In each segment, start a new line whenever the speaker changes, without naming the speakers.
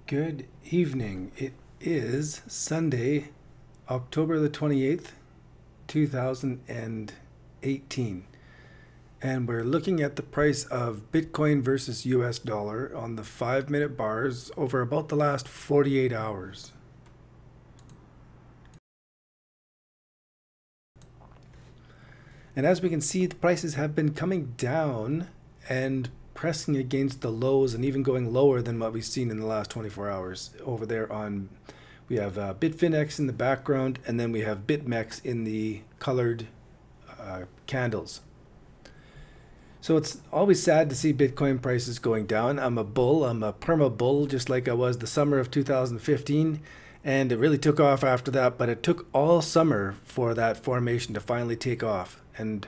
Good evening. It is Sunday, October the 28th, 2018. And we're looking at the price of Bitcoin versus US dollar on the 5-minute bars over about the last 48 hours. And as we can see, the prices have been coming down and pressing against the lows and even going lower than what we've seen in the last 24 hours. Over there on, we have Bitfinex in the background, and then we have BitMEX in the colored candles. So it's always sad to see Bitcoin prices going down. I'm a bull. I'm a perma bull, just like I was the summer of 2015. And it really took off after that, but it took all summer for that formation to finally take off. And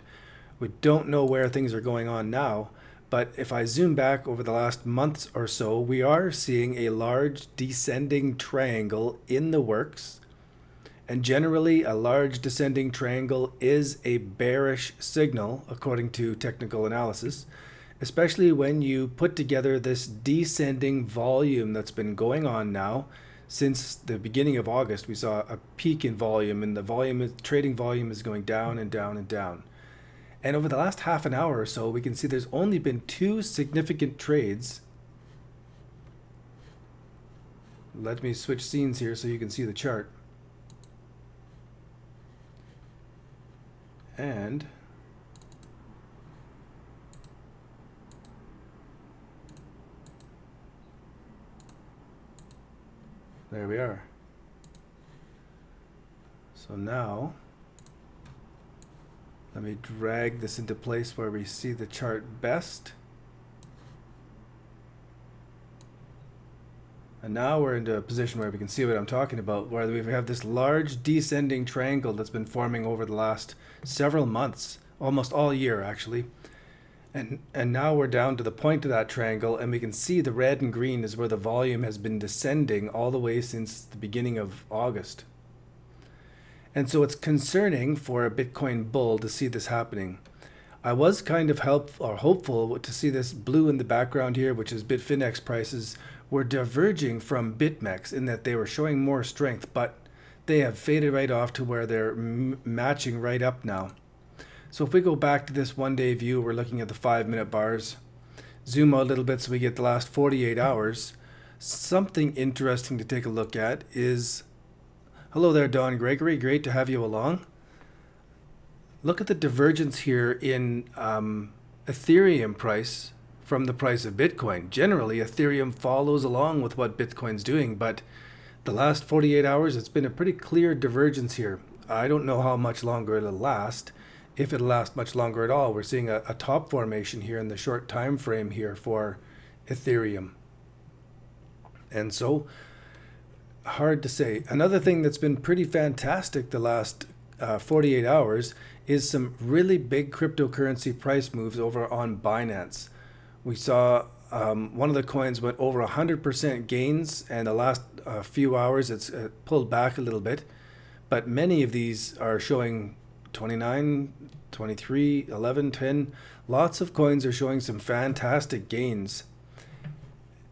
we don't know where things are going on now. But if I zoom back over the last months or so, we are seeing a large descending triangle in the works. And generally, a large descending triangle is a bearish signal, according to technical analysis, especially when you put together this descending volume that's been going on now. Since the beginning of August, we saw a peak in volume, and the trading volume is going down and down and down. And over the last half an hour or so, we can see there's only been 2 significant trades. Let me switch scenes here so you can see the chart. And there we are. So now, let me drag this into place where we see the chart best. And now we're into a position where we can see what I'm talking about, where we have this large descending triangle that's been forming over the last several months, almost all year actually. And now we're down to the point of that triangle, and we can see the red and green is where the volume has been descending all the way since the beginning of August. And so it's concerning for a Bitcoin bull to see this happening. I was kind of hopeful to see this blue in the background here, which is Bitfinex prices, were diverging from BitMEX in that they were showing more strength, but they have faded right off to where they're matching right up now. So if we go back to this one-day view, we're looking at the 5-minute bars. Zoom out a little bit so we get the last 48 hours. Something interesting to take a look at is, hello there, Don Gregory. Great to have you along. Look at the divergence here in Ethereum price from the price of Bitcoin. Generally, Ethereum follows along with what Bitcoin's doing, but the last 48 hours, it's been a pretty clear divergence here. I don't know how much longer it'll last. If it'll last much longer at all. We're seeing a top formation here in the short time frame here for Ethereum. And so, hard to say. Another thing that's been pretty fantastic the last 48 hours is some really big cryptocurrency price moves over on Binance. We saw one of the coins went over 100% gains, and the last few hours it's pulled back a little bit. But many of these are showing 29, 23, 11, 10. Lots of coins are showing some fantastic gains.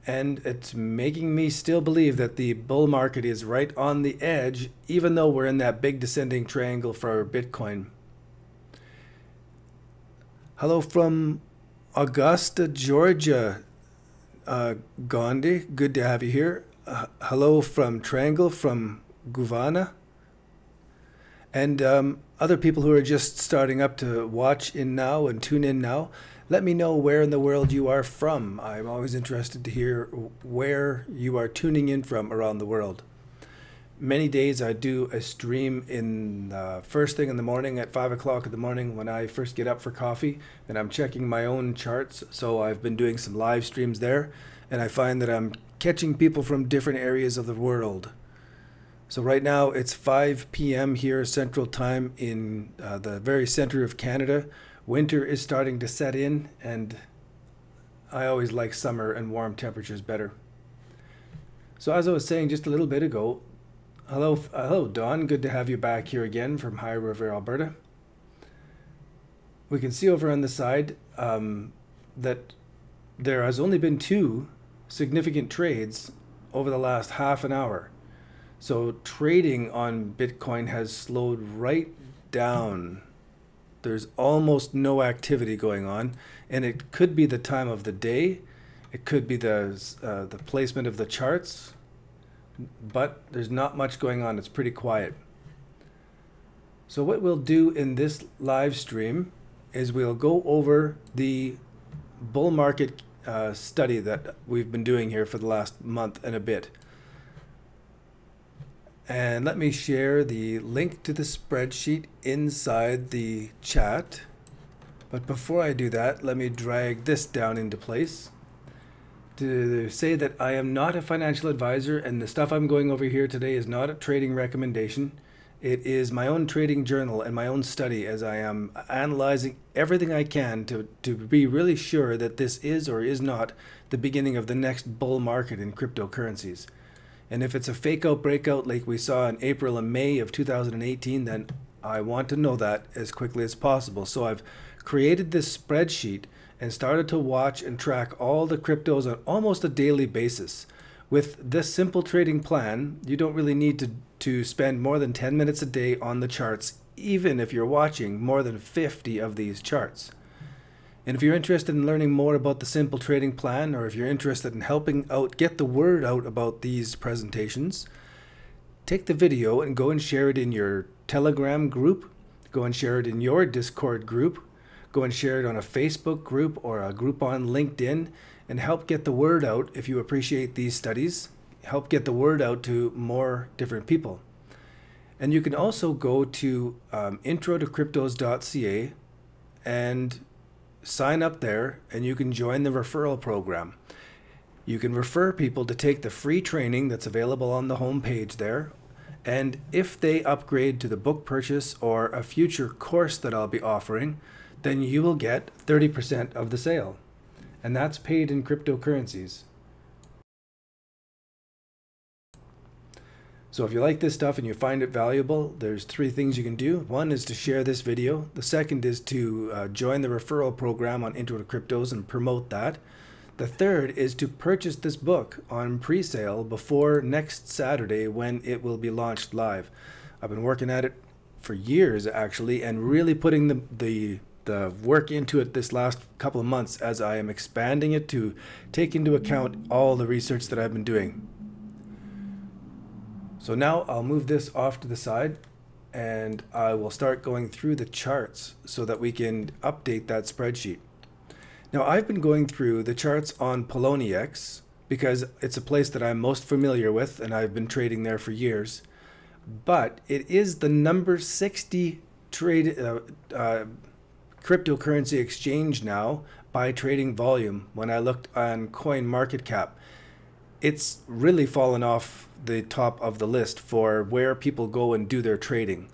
And it's making me still believe that the bull market is right on the edge, even though we're in that big descending triangle for Bitcoin. Hello from Augusta, Georgia, Gandhi. Good to have you here. Hello from Triangle, from Guvana. And other people who are just starting up to watch in now and tune in now, let me know where in the world you are from. I'm always interested to hear where you are tuning in from around the world. Many days I do a stream in first thing in the morning at 5 o'clock in the morning when I first get up for coffee, and I'm checking my own charts. So I've been doing some live streams there, and I find that I'm catching people from different areas of the world. So right now it's 5 p.m. here Central Time in the very center of Canada. Winter is starting to set in, and I always like summer and warm temperatures better. So as I was saying just a little bit ago, hello Don, good to have you back here again from High River, Alberta. We can see over on the side that there has only been 2 significant trades over the last half an hour. So trading on Bitcoin has slowed right down. There's almost no activity going on, and it could be the time of the day. It could be the placement of the charts, but there's not much going on. It's pretty quiet. So what we'll do in this live stream is we'll go over the bull market study that we've been doing here for the last month and a bit. And let me share the link to the spreadsheet inside the chat. But before I do that, let me drag this down into place to say that I am not a financial advisor, and the stuff I'm going over here today is not a trading recommendation. It is my own trading journal and my own study, as I am analyzing everything I can to be really sure that this is or is not the beginning of the next bull market in cryptocurrencies. And if it's a fake out breakout like we saw in April and May of 2018, then I want to know that as quickly as possible. So I've created this spreadsheet and started to watch and track all the cryptos on almost a daily basis. With this simple trading plan, you don't really need to spend more than 10 minutes a day on the charts, even if you're watching more than 50 of these charts. And if you're interested in learning more about the simple trading plan, or if you're interested in helping out get the word out about these presentations, take the video and go and share it in your Telegram group, go and share it in your Discord group, go and share it on a Facebook group or a group on LinkedIn, and help get the word out if you appreciate these studies. Help get the word out to more different people. And you can also go to intro-to-cryptos.ca and sign up there, and you can join the referral program. You can refer people to take the free training that's available on the home page there. And if they upgrade to the book purchase or a future course that I'll be offering, then you will get 30% of the sale. And that's paid in cryptocurrencies. So if you like this stuff and you find it valuable, there's 3 things you can do. One is to share this video. The second is to join the referral program on Intro to Cryptos and promote that. The third is to purchase this book on pre-sale before next Saturday when it will be launched live. I've been working at it for years actually, and really putting the work into it this last couple of months as I am expanding it to take into account all the research that I've been doing. So now I'll move this off to the side and I will start going through the charts so that we can update that spreadsheet. Now I've been going through the charts on Poloniex because it's a place that I'm most familiar with and I've been trading there for years. But it is the number 60 cryptocurrency exchange now by trading volume. When I looked on CoinMarketCap, it's really fallen off the top of the list for where people go and do their trading.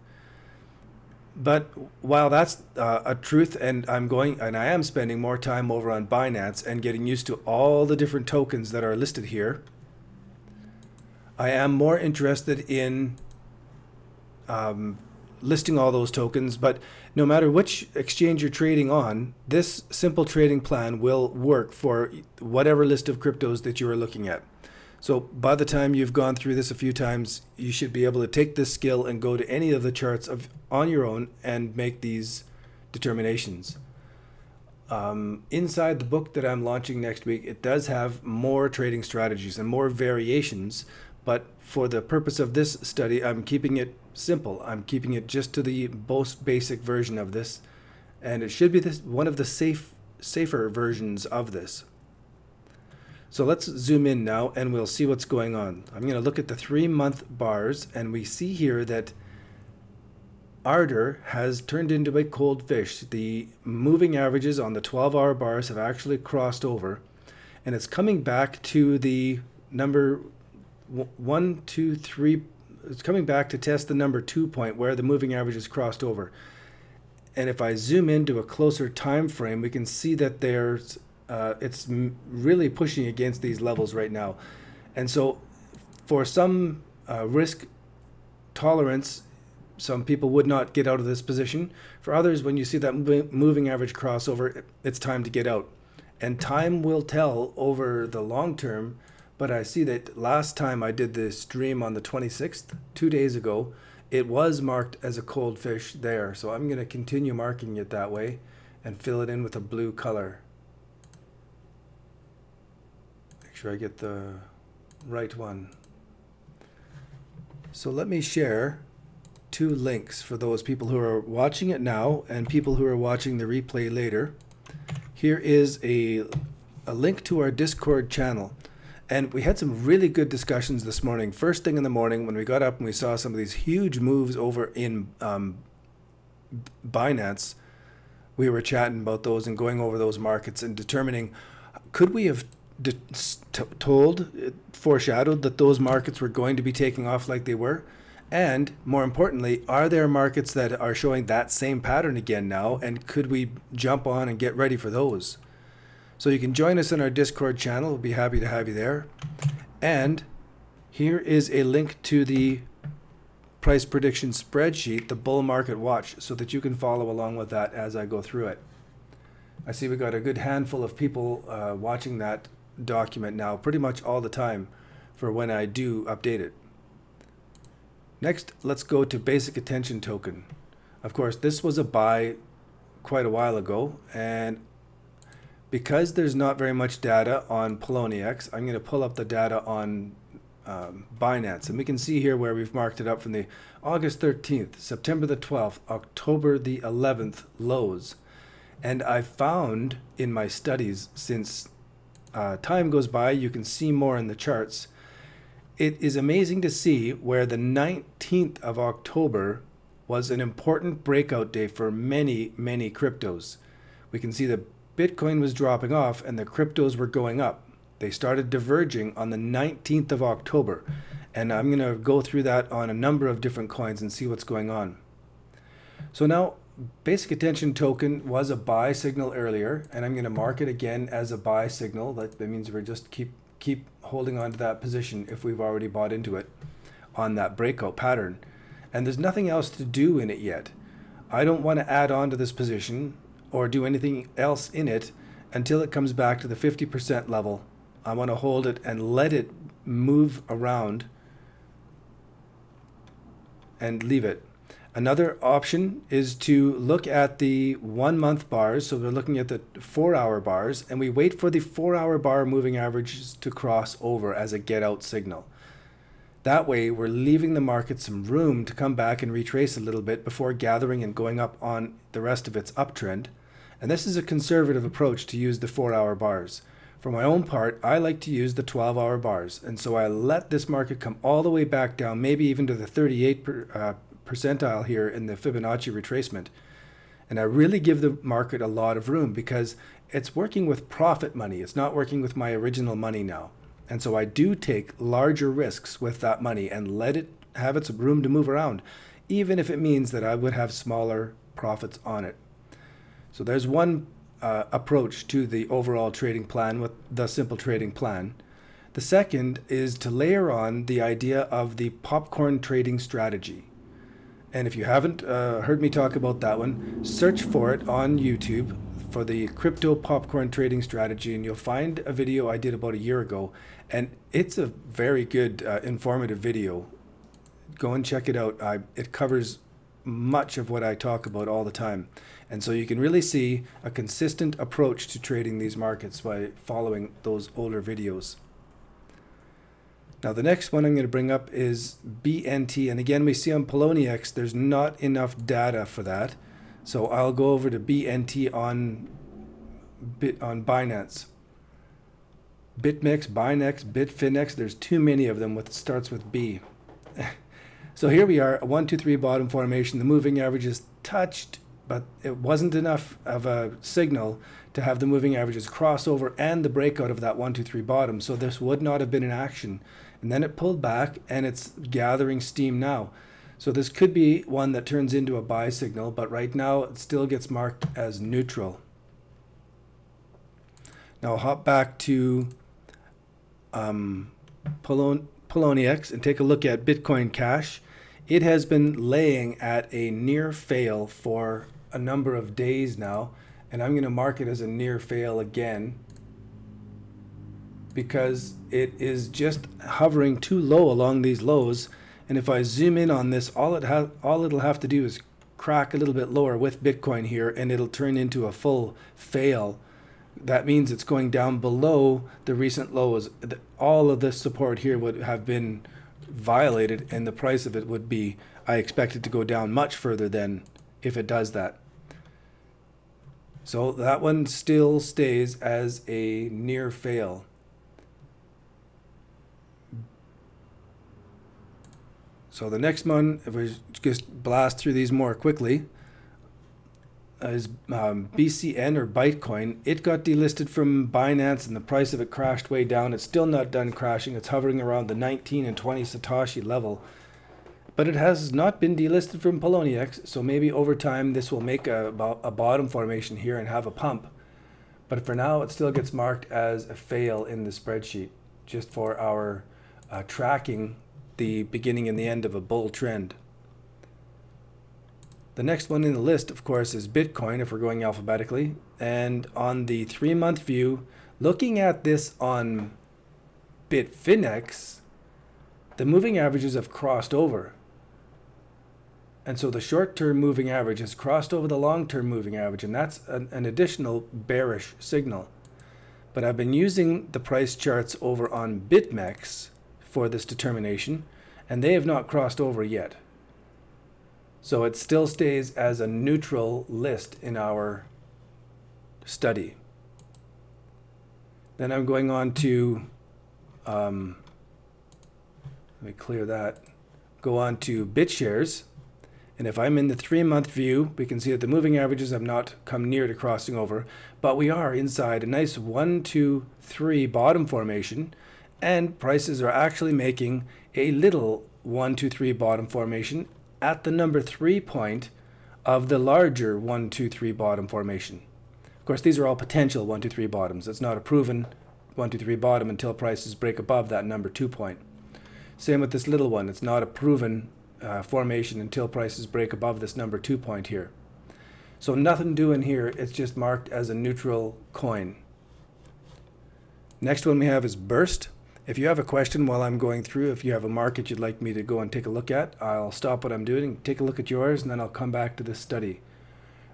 But while that's a truth, and I am spending more time over on Binance and getting used to all the different tokens that are listed here, I am more interested in listing all those tokens. But no matter which exchange you're trading on, this simple trading plan will work for whatever list of cryptos that you are looking at. So by the time you've gone through this a few times, you should be able to take this skill and go to any of the charts on your own and make these determinations. Inside the book that I'm launching next week, it does have more trading strategies and more variations, but for the purpose of this study, I'm keeping it simple. I'm keeping it just to the most basic version of this, and it should be one of the safer versions of this. So let's zoom in now and we'll see what's going on. I'm going to look at the 3-month bars, and we see here that Ardor has turned into a cold fish. The moving averages on the 12-hour bars have actually crossed over, and it's coming back to the number 1, 2, 3. It's coming back to test the number 2 point where the moving average has crossed over. And if I zoom into a closer time frame, we can see that it's really pushing against these levels right now. And so for some risk tolerance, some people would not get out of this position. For others, when you see that moving average crossover, it's time to get out. And time will tell over the long term, but I see that last time I did the stream on the 26th, 2 days ago, it was marked as a cold fish there. So I'm going to continue marking it that way and fill it in with a blue color. Make sure I get the right one. So let me share 2 links for those people who are watching it now and people who are watching the replay later. Here is a link to our Discord channel. And we had some really good discussions this morning. First thing in the morning when we got up and we saw some of these huge moves over in Binance, we were chatting about those and going over those markets and determining, could we have foreshadowed that those markets were going to be taking off like they were? And more importantly, are there markets that are showing that same pattern again now? And could we jump on and get ready for those? So you can join us in our Discord channel. We'll be happy to have you there. And here is a link to the price prediction spreadsheet, the bull market watch, so that you can follow along with that as I go through it. I see we got a good handful of people watching that document now, pretty much all the time, for when I do update it. Next, let's go to basic attention token. Of course, this was a buy quite a while ago, and because there's not very much data on Poloniex, I'm going to pull up the data on Binance, and we can see here where we've marked it up from the August 13th, September the 12th, October the 11th lows. And I found in my studies, since time goes by, you can see more in the charts. It is amazing to see where the 19th of October was an important breakout day for many, many cryptos. We can see that Bitcoin was dropping off and the cryptos were going up. They started diverging on the 19th of October. And I'm going to go through that on a number of different coins and see what's going on. So now, basic attention token was a buy signal earlier, and I'm going to mark it again as a buy signal. That means we're just keep holding on to that position if we've already bought into it on that breakout pattern. And there's nothing else to do in it yet. I don't want to add on to this position or do anything else in it until it comes back to the 50% level. I want to hold it and let it move around and leave it. Another option is to look at the 1 month bars. So we're looking at the 4-hour bars, and we wait for the 4-hour bar moving averages to cross over as a get out signal. That way we're leaving the market some room to come back and retrace a little bit before gathering and going up on the rest of its uptrend. And this is a conservative approach to use the 4-hour bars. For my own part, I like to use the 12-hour bars. And so I let this market come all the way back down, maybe even to the 38 percentile here in the Fibonacci retracement. And I really give the market a lot of room because it's working with profit money. It's not working with my original money now. And so I do take larger risks with that money and let it have its room to move around, even if it means that I would have smaller profits on it. So there's one approach to the overall trading plan with the simple trading plan. The second is to layer on the idea of the popcorn trading strategy. And if you haven't heard me talk about that one, search for it on YouTube for the crypto popcorn trading strategy, and you'll find a video I did about a year ago. And it's a very good informative video. Go and check it out. It covers much of what I talk about all the time. And so you can really see a consistent approach to trading these markets by following those older videos. Now the next one I'm going to bring up is BNT, and again we see on Poloniex there's not enough data for that, so I'll go over to BNT on Binance. BitMEX, Binex, Bitfinex, there's too many of them with starts with B. So here we are, a 1, 2, 3 bottom formation. The moving average is touched, but it wasn't enough of a signal to have the moving averages cross over and the breakout of that 1, 2, 3 bottom. So this would not have been in action. And then it pulled back and it's gathering steam now. So this could be one that turns into a buy signal, but right now it still gets marked as neutral. Now I'll hop back to Poloniex and take a look at Bitcoin Cash. It has been laying at a near fail for a number of days now, and I'm going to mark it as a near fail again. because it is just hovering too low along these lows. And if I zoom in on this, all it'll have to do is crack a little bit lower with Bitcoin here, and it'll turn into a full fail. That means it's going down below the recent lows. All of this support here would have been violated, and the price of it would be, I expect it to go down much further than if it does that. So that one still stays as a near fail. So the next one, if we just blast through these more quickly, is BCN or Bitcoin. It got delisted from Binance and the price of it crashed way down. It's still not done crashing. It's hovering around the 19 and 20 Satoshi level. But it has not been delisted from Poloniex, so maybe over time this will make a bottom formation here and have a pump. But for now, it still gets marked as a fail in the spreadsheet, just for our tracking the beginning and the end of a bull trend. The next one in the list, of course, is Bitcoin, if we're going alphabetically. And on the 3-month view, looking at this on Bitfinex, the moving averages have crossed over. And so the short-term moving average has crossed over the long-term moving average, and that's an additional bearish signal. But I've been using the price charts over on BitMEX for this determination, and they have not crossed over yet. So it still stays as a neutral list in our study. Then I'm going on to, let me clear that, go on to BitShares. And if I'm in the 3-month view, we can see that the moving averages have not come near to crossing over, but we are inside a nice 1, 2, 3 bottom formation, and prices are actually making a little 1, 2, 3 bottom formation at the number 3 point of the larger 1, 2, 3 bottom formation. Of course, these are all potential 1, 2, 3 bottoms. It's not a proven 1, 2, 3 bottom until prices break above that number 2 point. Same with this little one. It's not a proven formation until prices break above this number 2 point here. So nothing doing here. It's just marked as a neutral coin. Next one we have is Burst. If you have a question while I'm going through, if you have a market you'd like me to go and take a look at, I'll stop what I'm doing and take a look at yours, and then I'll come back to this study.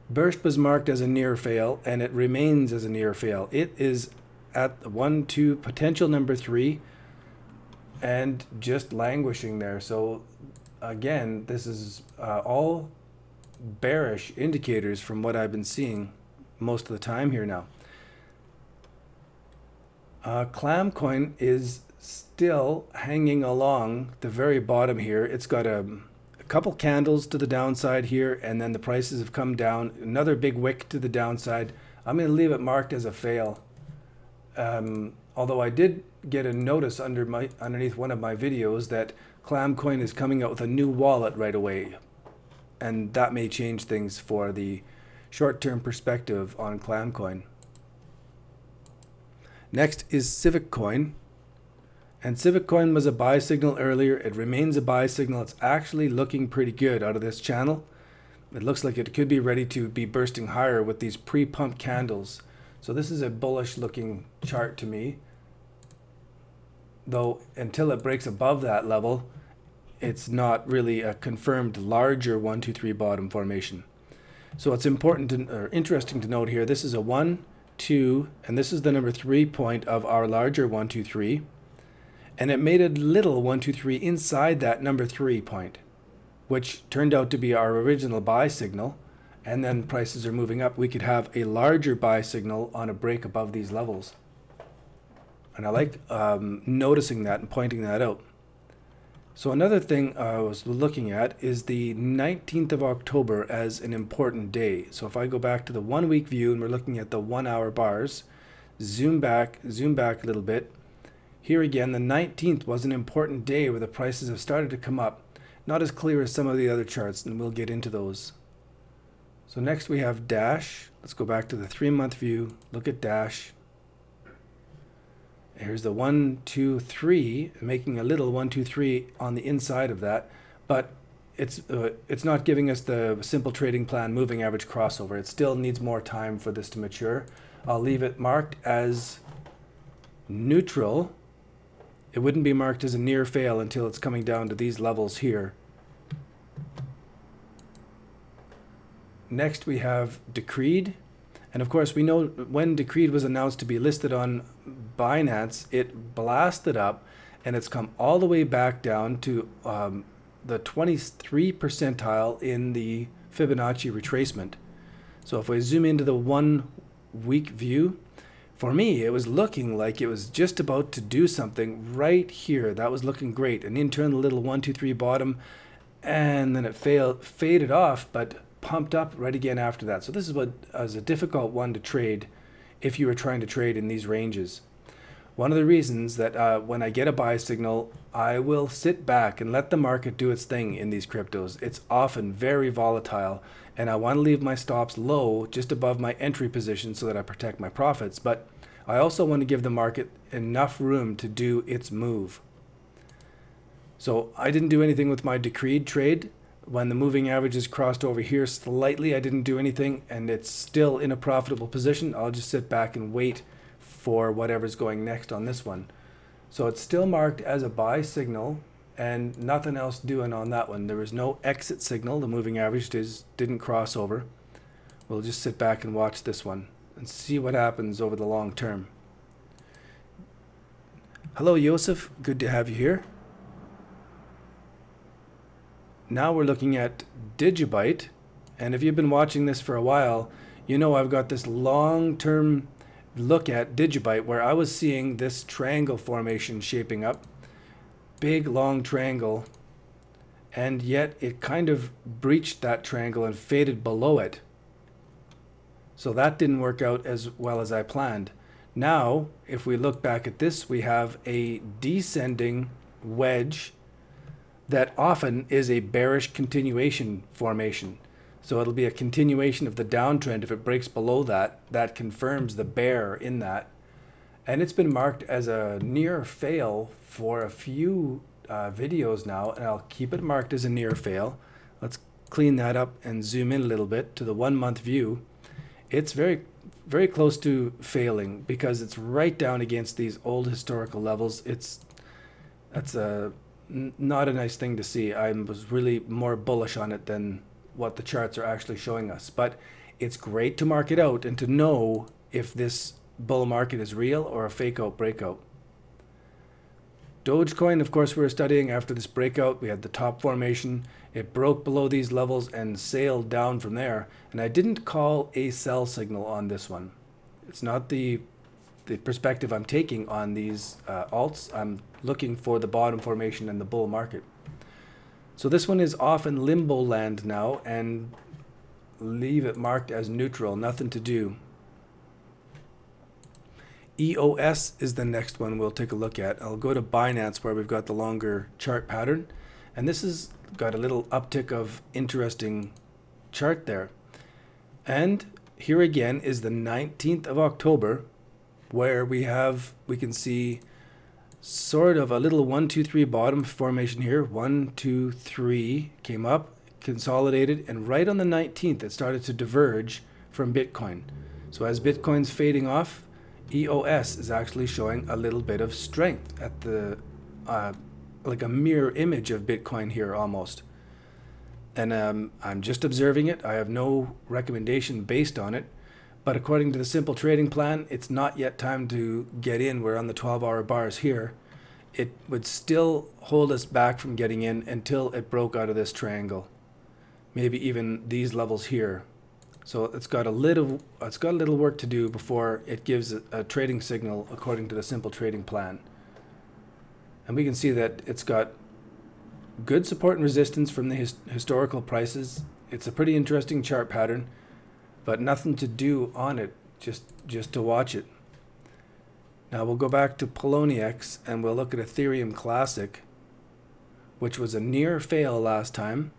Burst was marked as a near fail, and it remains as a near fail. It is at 1, 2, potential number 3, and just languishing there. So again, this is all bearish indicators from what I've been seeing most of the time here now. Clam coin is still hanging along the very bottom here. It's got a couple candles to the downside here, and then the prices have come down. Another big wick to the downside. I'm going to leave it marked as a fail. Although I did get a notice underneath one of my videos that Clam coin is coming out with a new wallet right away, and that may change things for the short-term perspective on Clam coin. Next is Civic Coin, and Civic Coin was a buy signal earlier. It remains a buy signal. It's actually looking pretty good out of this channel. It looks like it could be ready to be bursting higher with these pre-pump candles. So this is a bullish looking chart to me, though until it breaks above that level, it's not really a confirmed larger 1, 2, 3 bottom formation. So it's important to, or interesting to note here, this is a 1, 2, and this is the number 3 point of our larger 1, 2, 3, and it made a little 1, 2, 3 inside that number 3 point, which turned out to be our original buy signal, and then prices are moving up. We could have a larger buy signal on a break above these levels, and I like noticing that and pointing that out. So another thing I was looking at is the 19th of October as an important day. So if I go back to the 1 week view and we're looking at the 1 hour bars, zoom back a little bit. Here again, the 19th was an important day where the prices have started to come up. Not as clear as some of the other charts, and we'll get into those. So next we have Dash. Let's go back to the 3-month view, look at Dash. Here's the 1, 2, 3, making a little 1, 2, 3 on the inside of that, but it's not giving us the simple trading plan moving average crossover. It still needs more time for this to mature. I'll leave it marked as neutral, it wouldn't be marked as a near fail until it's coming down to these levels here. Next we have decreed, and of course we know when decreed was announced to be listed on Binance, it blasted up and it's come all the way back down to the 23 percentile in the Fibonacci retracement. So if we zoom into the 1 week view, for me it was looking like it was just about to do something right here. That was looking great, an internal little 1 2 3 bottom, and then it faded off, but pumped up right again after that. So this is what is a difficult one to trade if you were trying to trade in these ranges. One of the reasons that when I get a buy signal, I will sit back and let the market do its thing in these cryptos. It's often very volatile, and I want to leave my stops low, just above my entry position, so that I protect my profits. But I also want to give the market enough room to do its move. So I didn't do anything with my decreed trade. When the moving averages crossed over here slightly, I didn't do anything, and it's still in a profitable position. I'll just sit back and wait for whatever's going next on this one. So it's still marked as a buy signal and nothing else doing on that one. There was no exit signal. The moving average didn't cross over. We'll just sit back and watch this one and see what happens over the long term. Hello, Joseph. Good to have you here. Now we're looking at Digibyte, and if you've been watching this for a while, you know I've got this long-term look at Digibyte where I was seeing this triangle formation shaping up, big long triangle, and yet it kind of breached that triangle and faded below it. So that didn't work out as well as I planned. Now, if we look back at this, we have a descending wedge that often is a bearish continuation formation. So it'll be a continuation of the downtrend. If it breaks below that, that confirms the bear in that. And it's been marked as a near fail for a few videos now, and I'll keep it marked as a near fail. Let's clean that up and zoom in a little bit to the 1 month view. It's very, very close to failing because it's right down against these old historical levels. That's not a nice thing to see. I was really more bullish on it than what the charts are actually showing us. But it's great to mark it out and to know if this bull market is real or a fake out breakout. Dogecoin, of course, we were studying after this breakout. We had the top formation. It broke below these levels and sailed down from there. And I didn't call a sell signal on this one. It's not the perspective I'm taking on these alts. I'm looking for the bottom formation and the bull market. So this one is off in limbo land now, and leave it marked as neutral, nothing to do. EOS is the next one we'll take a look at. I'll go to Binance where we've got the longer chart pattern, and this has got a little uptick of interesting chart there. And here again is the 19th of October, where we can see sort of a little 1 2 3 bottom formation here. 1 2 3 came up, consolidated, and right on the 19th it started to diverge from Bitcoin. So as Bitcoin's fading off, EOS is actually showing a little bit of strength at the like a mirror image of Bitcoin here almost. And I'm just observing it. I have no recommendation based on it. But according to the simple trading plan, it's not yet time to get in. We're on the 12-hour bars here. It would still hold us back from getting in until it broke out of this triangle. Maybe even these levels here. So it's got a little work to do before it gives a trading signal according to the simple trading plan. And we can see that it's got good support and resistance from the historical prices. It's a pretty interesting chart pattern, but nothing to do on it, just to watch it. Now we'll go back to Poloniex and we'll look at Ethereum Classic, which was a near fail last time.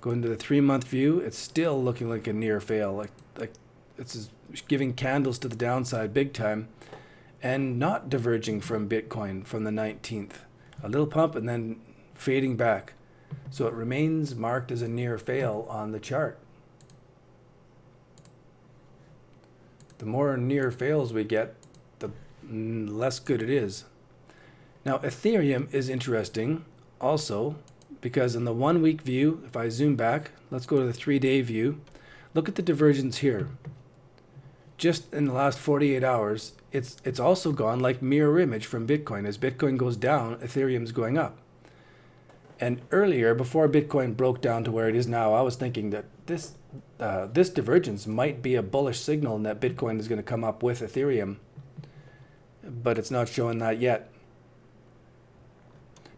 Go into the 3-month view, it's still looking like a near fail, like it's giving candles to the downside big time, and not diverging from Bitcoin from the 19th. A little pump and then fading back. So it remains marked as a near fail on the chart. The more near fails we get, less good it is. Now Ethereum is interesting also because in the 1 week view, if I zoom back, let's go to the 3-day view, look at the divergence here. Just in the last 48 hours, it's also gone like mirror image from Bitcoin. As Bitcoin goes down, Ethereum's going up. And earlier, before Bitcoin broke down to where it is now, I was thinking that this divergence might be a bullish signal and that Bitcoin is going to come up with Ethereum. But it's not showing that yet.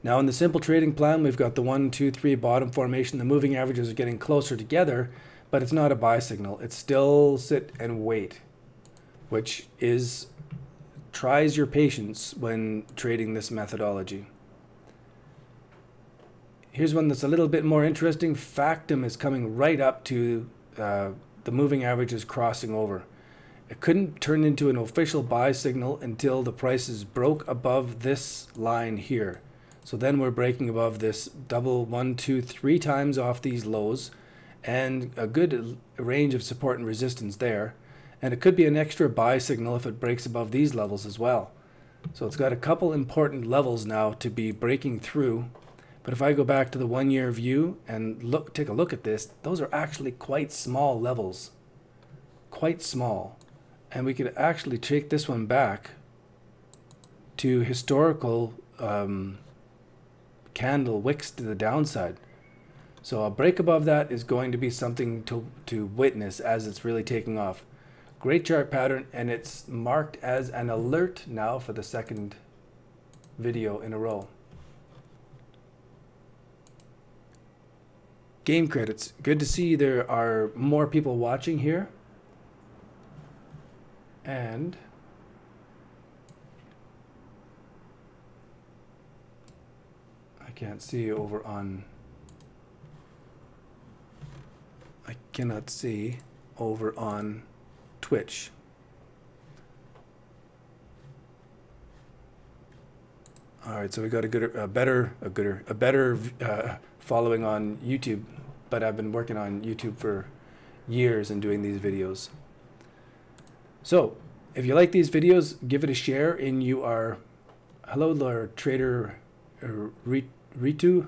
Now in the simple trading plan, we've got the 1, 2, 3 bottom formation. The moving averages are getting closer together, but it's not a buy signal. It's still sit and wait, which tries your patience when trading this methodology. Here's one that's a little bit more interesting. Factum is coming right up to the moving averages crossing over. It couldn't turn into an official buy signal until the prices broke above this line here. So then we're breaking above this double 1, 2, 3 times off these lows and a good range of support and resistance there. And it could be an extra buy signal if it breaks above these levels as well. So it's got a couple important levels now to be breaking through. But if I go back to the 1 year view and take a look at this, those are actually quite small levels. Quite small. And we could actually take this one back to historical candle wicks to the downside. So a break above that is going to be something to witness as it's really taking off. Great chart pattern, and it's marked as an alert now for the second video in a row. Game credits. Good to see there are more people watching here. And I can't see over on, I cannot see over on Twitch. All right, so we got a better following on YouTube, but I've been working on YouTube for years and doing these videos. So if you like these videos, give it a share. And you are, hello there, trader Rituto.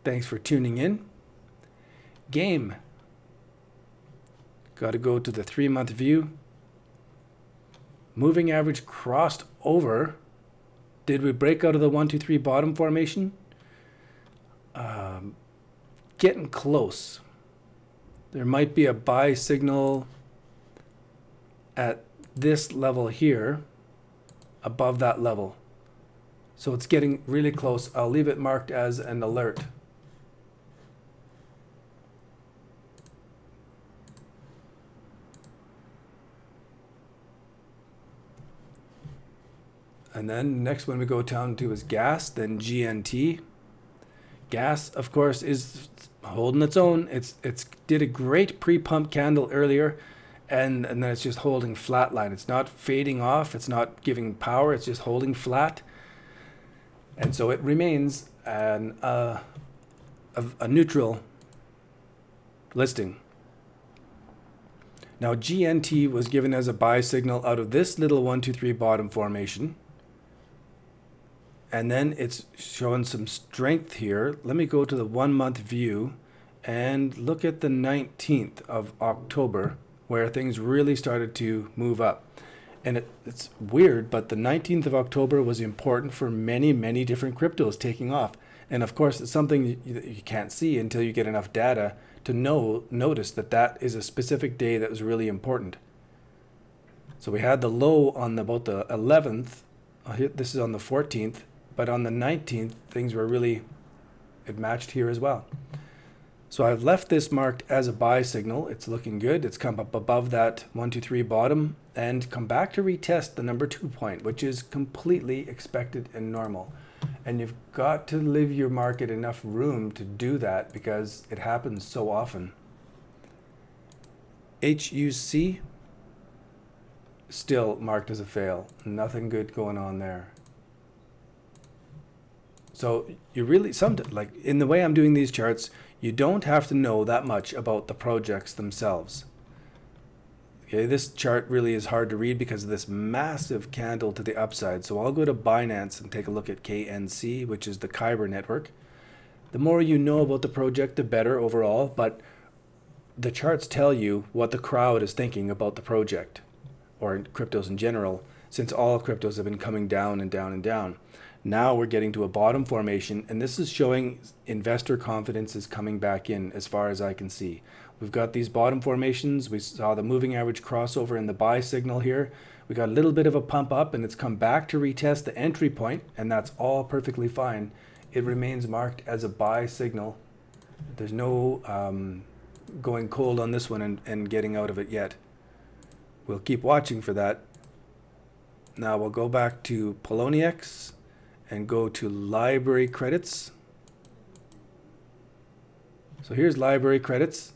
Thanks for tuning in. Game. Got to go to the 3-month view. Moving average crossed over. Did we break out of the 1, 2, 3 bottom formation? Getting close. There might be a buy signal at this level here, above that level. So it's getting really close. I'll leave it marked as an alert. And then next one we go down to is gas, then GNT. Gas, of course, is holding its own. It's did a great pre-pump candle earlier, and then it's just holding flat line. It's not fading off. It's not giving power. It's just holding flat. And so it remains a neutral listing. Now GNT was given as a buy signal out of this little 1, 2, 3 bottom formation. And then it's showing some strength here. Let me go to the 1-month view and look at the 19th of October, where things really started to move up. And it's weird, but the 19th of October was important for many, many different cryptos taking off. And of course, it's something you can't see until you get enough data to notice that that is a specific day that was really important. So we had the low on about the 11th. This is on the 14th. But on the 19th, things were really, it matched here as well. So I've left this marked as a buy signal. It's looking good. It's come up above that 1, 2, 3 bottom and come back to retest the number 2 point, which is completely expected and normal. And you've got to leave your market enough room to do that because it happens so often. HUC, still marked as a fail. Nothing good going on there. So you really, like in the way I'm doing these charts, you don't have to know that much about the projects themselves. Okay, this chart really is hard to read because of this massive candle to the upside. So I'll go to Binance and take a look at KNC, which is the Kyber network. The more you know about the project, the better overall, but the charts tell you what the crowd is thinking about the project, or cryptos in general, since all cryptos have been coming down and down and down. Now we're getting to a bottom formation, and this is showing investor confidence is coming back in as far as I can see. We've got these bottom formations. We saw the moving average crossover in the buy signal here. We got a little bit of a pump up, and it's come back to retest the entry point, and that's all perfectly fine. It remains marked as a buy signal. There's no going cold on this one and getting out of it yet. We'll keep watching for that. Now we'll go back to Poloniex and go to library credits. So here's library credits.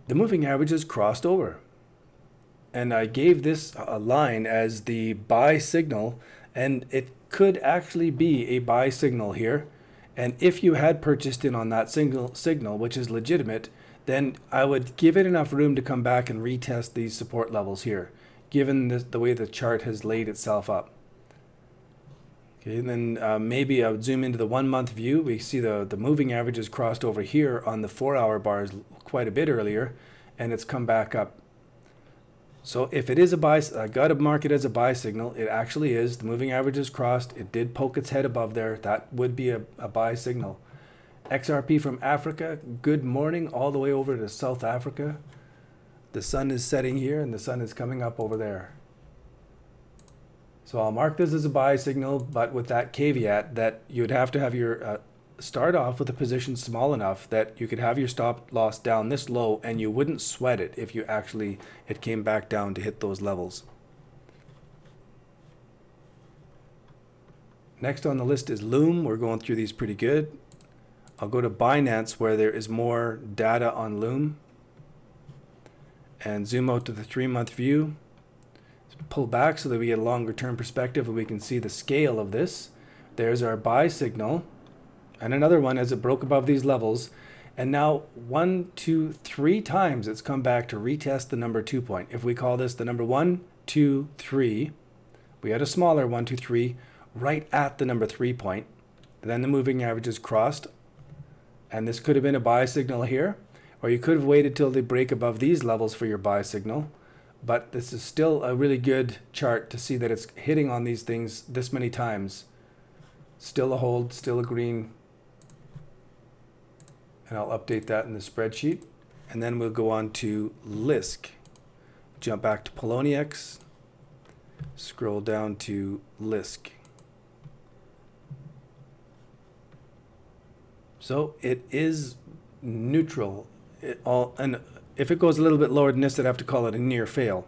The moving average is crossed over, and I gave this a line as the buy signal, and it could actually be a buy signal here. And if you had purchased in on that signal, which is legitimate, then I would give it enough room to come back and retest these support levels here, given the way the chart has laid itself up. Okay, and then maybe I would zoom into the 1 month view. We see the moving average is crossed over here on the 4-hour bars quite a bit earlier, and it's come back up. So if it is a buy, I got to mark it as a buy signal. It actually is. The moving average is crossed. It did poke its head above there. That would be a buy signal. XRP from Africa, good morning, all the way over to South Africa. The sun is setting here and the sun is coming up over there. So I'll mark this as a buy signal, but with that caveat that you'd have to have your start off with a position small enough that you could have your stop loss down this low and you wouldn't sweat it if you actually it came back down to hit those levels. Next on the list is Loom. We're going through these pretty good. I'll go to Binance where there is more data on Loom and zoom out to the 3-month view. Pull back so that we get a longer term perspective and we can see the scale of this. There's our buy signal and another one as it broke above these levels, and now 1, 2, 3 times it's come back to retest the number 2 point. If we call this the number 1, 2, 3, we had a smaller 1, 2, 3 right at the number 3 point. Then the moving average is crossed, and this could have been a buy signal here, or you could have waited till they break above these levels for your buy signal. But this is still a really good chart to see that it's hitting on these things this many times. Still a hold, still a green. And I'll update that in the spreadsheet. And then we'll go on to Lisk. Jump back to Poloniex. Scroll down to Lisk. So it is neutral. And if it goes a little bit lower than this, I'd have to call it a near fail.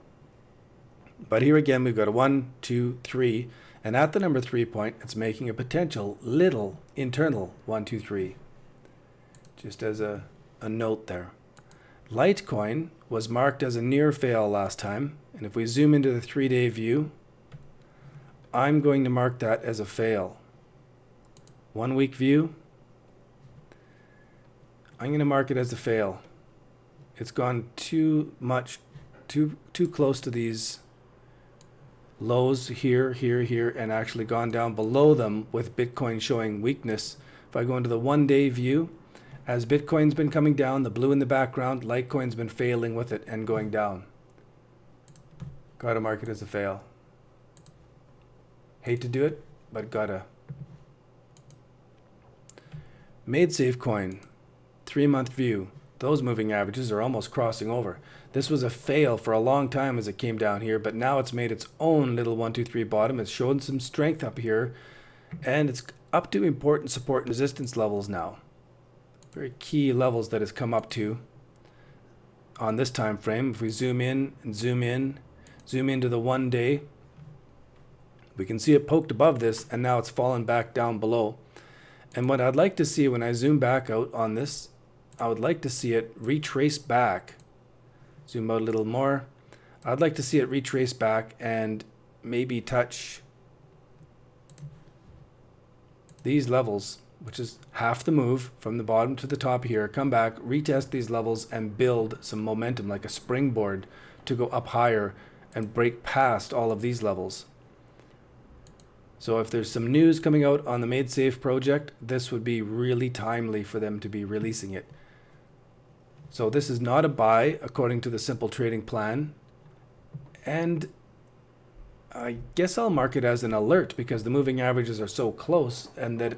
But here again, we've got a 1, 2, 3, and at the number 3 point, it's making a potential little internal 1, 2, 3. Just as a note there. Litecoin was marked as a near fail last time, and if we zoom into the 3-day view, I'm going to mark that as a fail. 1 week view, I'm going to mark it as a fail. It's gone too close to these lows here, here, here, and actually gone down below them with Bitcoin showing weakness. If I go into the 1-day view, as Bitcoin's been coming down, the blue in the background, Litecoin's been failing with it and going down. Gotta mark it as a fail. Hate to do it, but gotta. MaidSafe coin, 3-month view. Those moving averages are almost crossing over. This was a fail for a long time as it came down here, but now it's made its own little 1, 2, 3 bottom. It's showing some strength up here, and it's up to important support and resistance levels now. Very key levels that it's come up to on this time frame. If we zoom in and zoom into the 1 day, we can see it poked above this, and now it's fallen back down below. And what I'd like to see when I zoom back out on this, I would like to see it retrace back. Zoom out a little more. I'd like to see it retrace back and maybe touch these levels which is half the move from the bottom to the top here, come back, retest these levels, and build some momentum like a springboard to go up higher and break past all of these levels. So if there's some news coming out on the Made Safe project, this would be really timely for them to be releasing it. So this is not a buy according to the simple trading plan. And I guess I'll mark it as an alert because the moving averages are so close, and that,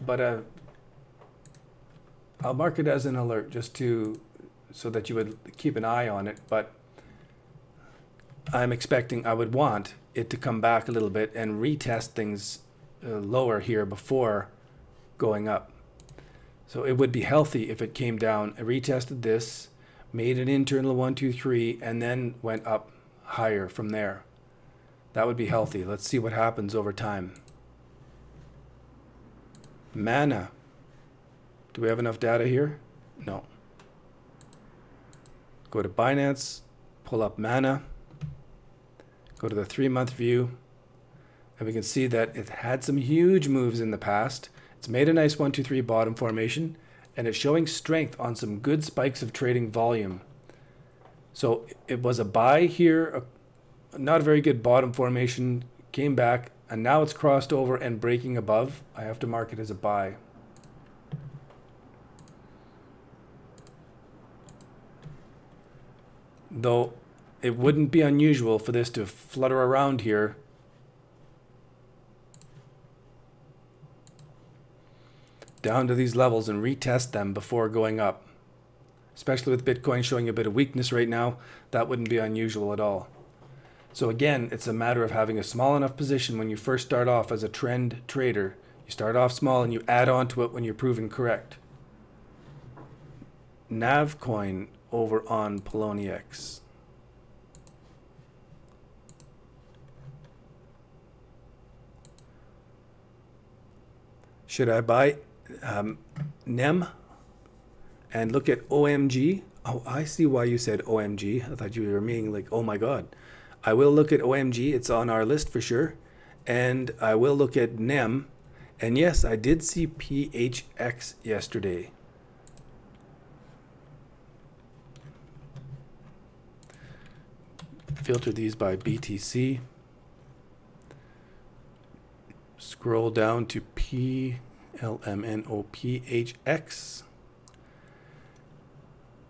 but I'll mark it as an alert just so that you would keep an eye on it. But I would want it to come back a little bit and retest things lower here before going up. So it would be healthy if it came down and retested this, made an internal 1, 2, 3, and then went up higher from there. That would be healthy. Let's see what happens over time. Mana. Do we have enough data here? No. Go to Binance, pull up Mana, go to the 3-month view, and we can see that it had some huge moves in the past. It's made a nice 1, 2, 3 bottom formation, and it's showing strength on some good spikes of trading volume. So it was a buy here, not a very good bottom formation, came back, and now it's crossed over and breaking above. I have to mark it as a buy. Though it wouldn't be unusual for this to flutter around here down to these levels and retest them before going up. Especially with Bitcoin showing a bit of weakness right now, that wouldn't be unusual at all. So again, it's a matter of having a small enough position when you first start off as a trend trader. You start off small and you add on to it when you're proven correct. Navcoin over on Poloniex. Should I buy NEM and look at OMG? Oh, I see why you said OMG. I thought you were meaning like, oh my God. I will look at OMG. It's on our list for sure. And I will look at NEM. And yes, I did see PHX yesterday. Filter these by BTC. Scroll down to PLMNOPHX.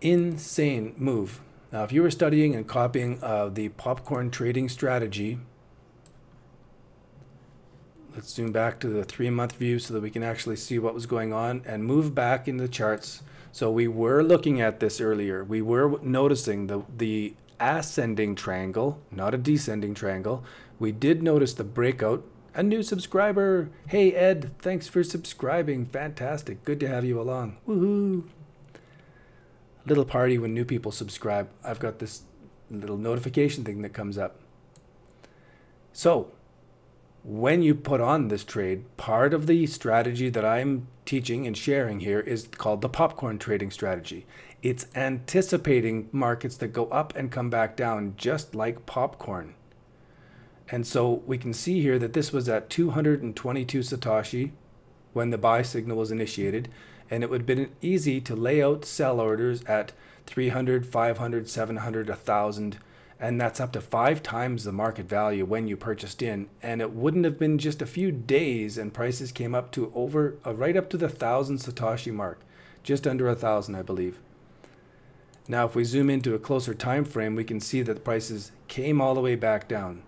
Insane move. Now, if you were studying and copying the popcorn trading strategy, let's zoom back to the 3-month view so that we can actually see what was going on and move back into the charts. So we were looking at this earlier. We were noticing the ascending triangle, not a descending triangle. We did notice the breakout. A new subscriber. Hey, Ed, thanks for subscribing. Fantastic. Good to have you along. Woohoo. Little party when new people subscribe. I've got this little notification thing that comes up. So when you put on this trade, part of the strategy that I'm teaching and sharing here is called the popcorn trading strategy. It's anticipating markets that go up and come back down just like popcorn. And so we can see here that this was at 222 Satoshi when the buy signal was initiated, and it would have been easy to lay out sell orders at 300, 500, 700, 1,000, and that's up to 5 times the market value when you purchased in. And it wouldn't have been just a few days and prices came up to over right up to the 1,000 Satoshi mark, just under 1,000, I believe. Now, if we zoom into a closer time frame, we can see that the prices came all the way back down,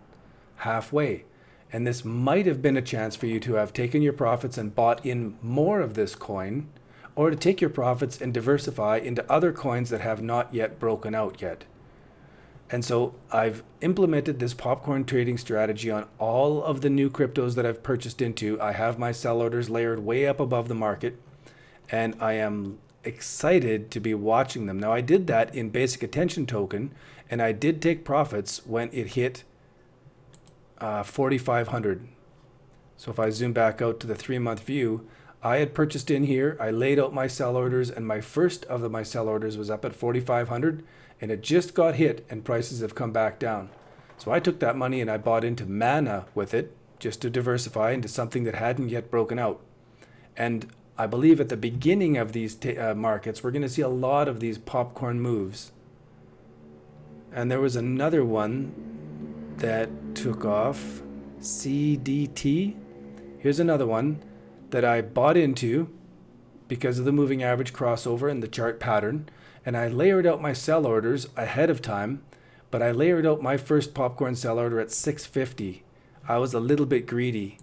halfway. And this might have been a chance for you to have taken your profits and bought in more of this coin, or to take your profits and diversify into other coins that have not yet broken out yet. And so I've implemented this popcorn trading strategy on all of the new cryptos that I've purchased into. I have my sell orders layered way up above the market, and I am excited to be watching them. Now, I did that in basic attention token, and I did take profits when it hit 4,500. So if I zoom back out to the 3-month view, I had purchased in here, I laid out my sell orders, and my first of my sell orders was up at 4,500, and it just got hit and prices have come back down. So I took that money and I bought into Mana with it just to diversify into something that hadn't yet broken out. And I believe at the beginning of these markets, we're going to see a lot of these popcorn moves. And there was another one that took off, CDT. Here's another one that I bought into because of the moving average crossover and the chart pattern. And I layered out my sell orders ahead of time, but I layered out my first popcorn sell order at 650. I was a little bit greedy.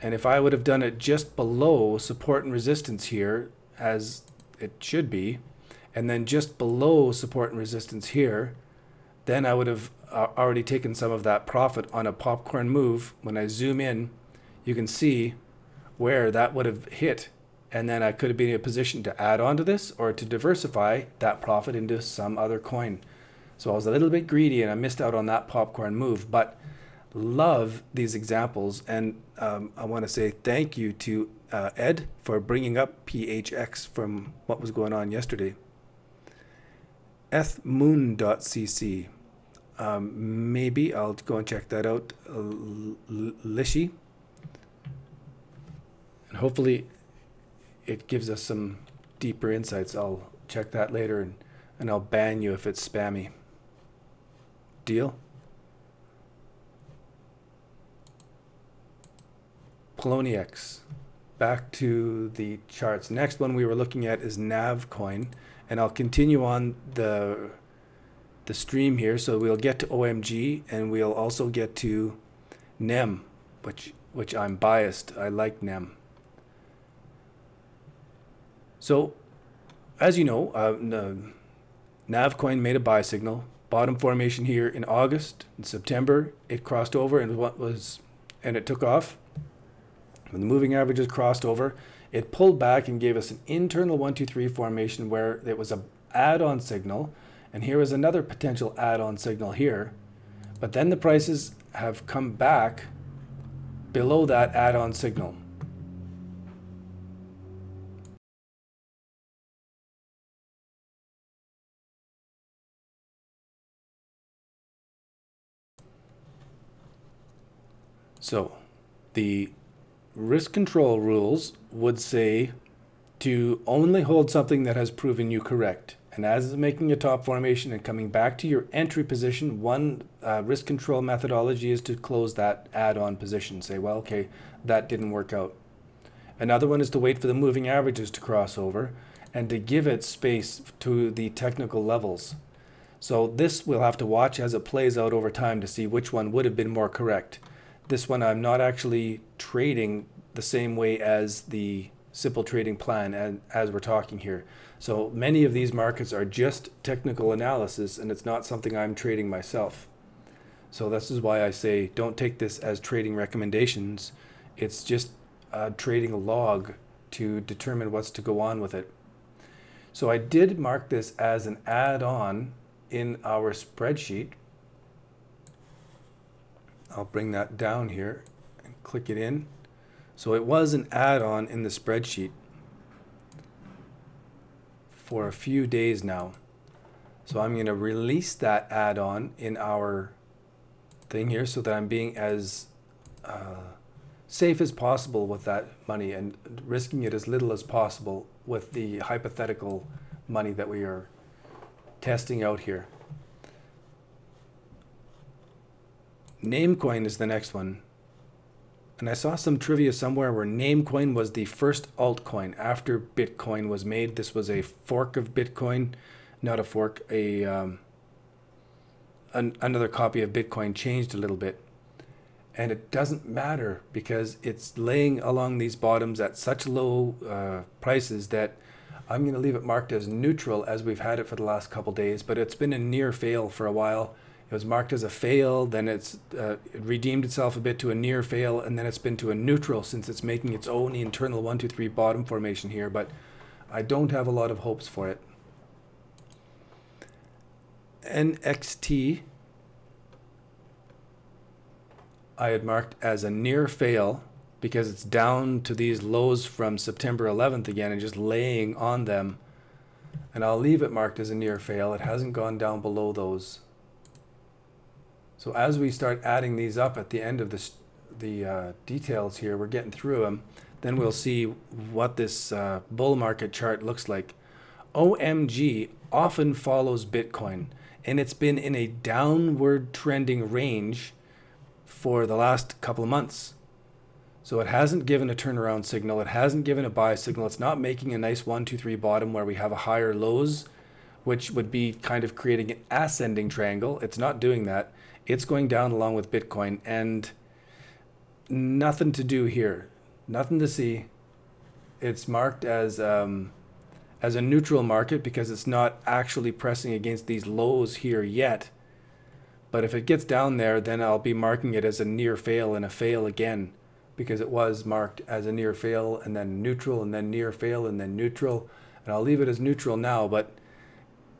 And if I would have done it just below support and resistance here, as it should be, and then just below support and resistance here, then I would have already taken some of that profit on a popcorn move. When I zoom in, you can see where that would have hit. And then I could have been in a position to add on to this or to diversify that profit into some other coin. So I was a little bit greedy and I missed out on that popcorn move, but love these examples. And I want to say thank you to Ed for bringing up PHX from what was going on yesterday. ethmoon.cc. Maybe I'll go and check that out. Lishi. And hopefully it gives us some deeper insights. I'll check that later and I'll ban you if it's spammy. Deal? Poloniex. Back to the charts. Next one we were looking at is NavCoin, and I'll continue on the stream here. So we'll get to OMG and we'll also get to NEM, which I'm biased. I like NEM. So as you know, NavCoin made a buy signal. Bottom formation here in August and September. It crossed over and it took off. When the moving averages crossed over, it pulled back and gave us an internal 1, 2, 3 formation where it was a add-on signal, and here was another potential add-on signal here. But then the prices have come back below that add-on signal. So the risk control rules would say to only hold something that has proven you correct. And as it's making a top formation and coming back to your entry position, one risk control methodology is to close that add-on position. Say, well, okay, that didn't work out. Another one is to wait for the moving averages to cross over and to give it space to the technical levels. So this we'll have to watch as it plays out over time to see which one would have been more correct. This one I'm not actually trading the same way as the simple trading plan as we're talking here. So many of these markets are just technical analysis and it's not something I'm trading myself. So this is why I say don't take this as trading recommendations. It's just trading a log to determine what's to go on with it. So I did mark this as an add-on in our spreadsheet. I'll bring that down here and click it in. So it was an add-on in the spreadsheet for a few days now. So I'm going to release that add-on in our thing here so that I'm being as safe as possible with that money and risking it as little as possible with the hypothetical money that we are testing out here. Namecoin is the next one. And I saw some trivia somewhere where Namecoin was the first altcoin after Bitcoin was made. This was a fork of Bitcoin, not a fork, another copy of Bitcoin changed a little bit. And it doesn't matter because it's laying along these bottoms at such low prices that I'm going to leave it marked as neutral as we've had it for the last couple days, but it's been a near fail for a while. It was marked as a fail, then it redeemed itself a bit to a near fail, and then it's been to a neutral since it's making its own internal 1, 2, 3 bottom formation here, but I don't have a lot of hopes for it. NXT, I had marked as a near fail because it's down to these lows from September 11th again and just laying on them. And I'll leave it marked as a near fail. It hasn't gone down below those. So as we start adding these up at the end of the details here, we're getting through them. then we'll see what this bull market chart looks like. OMG often follows Bitcoin, and it's been in a downward trending range for the last couple of months. So it hasn't given a turnaround signal. It hasn't given a buy signal. It's not making a nice 1, 2, 3 bottom where we have a higher lows, which would be kind of creating an ascending triangle. It's not doing that. It's going down along with Bitcoin, and nothing to do here. Nothing to see. It's marked as a neutral market because it's not actually pressing against these lows here yet. But if it gets down there, then I'll be marking it as a near fail and a fail again, because it was marked as a near fail and then neutral and then near fail and then neutral. And I'll leave it as neutral now, but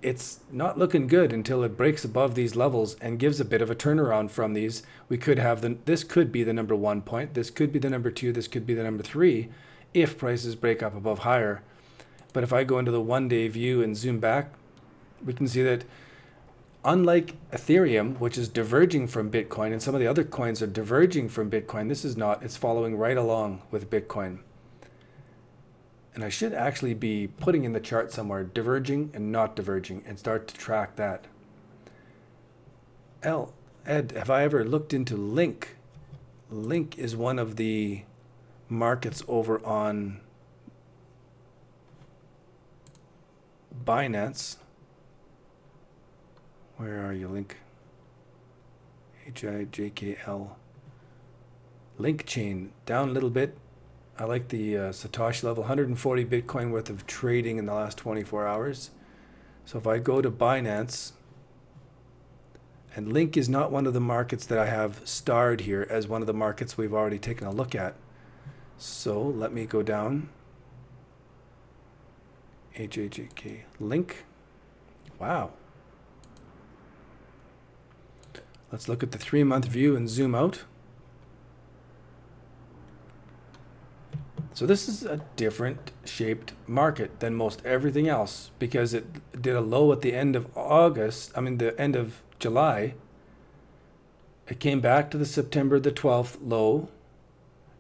it's not looking good until it breaks above these levels and gives a bit of a turnaround from these. We could have this could be the number 1 point. This could be the number 2. This could be the number 3 if prices break up above higher. But if I go into the 1-day view and zoom back, we can see that unlike Ethereum, which is diverging from Bitcoin, and some of the other coins are diverging from Bitcoin, this is not. It's following right along with Bitcoin. And I should actually be putting in the chart somewhere diverging and not diverging and start to track that. Ed, have I ever looked into Link? Link is one of the markets over on Binance. Where are you, Link? HIJKL. Link chain down a little bit. I like the Satoshi level, 140 Bitcoin worth of trading in the last 24 hours. So if I go to Binance, and Link is not one of the markets that I have starred here as one of the markets we've already taken a look at. So let me go down. HAJK Link. Wow. Let's look at the 3-month view and zoom out. So this is a different shaped market than most everything else because it did a low at the end of the end of July. It came back to the September the 12th low,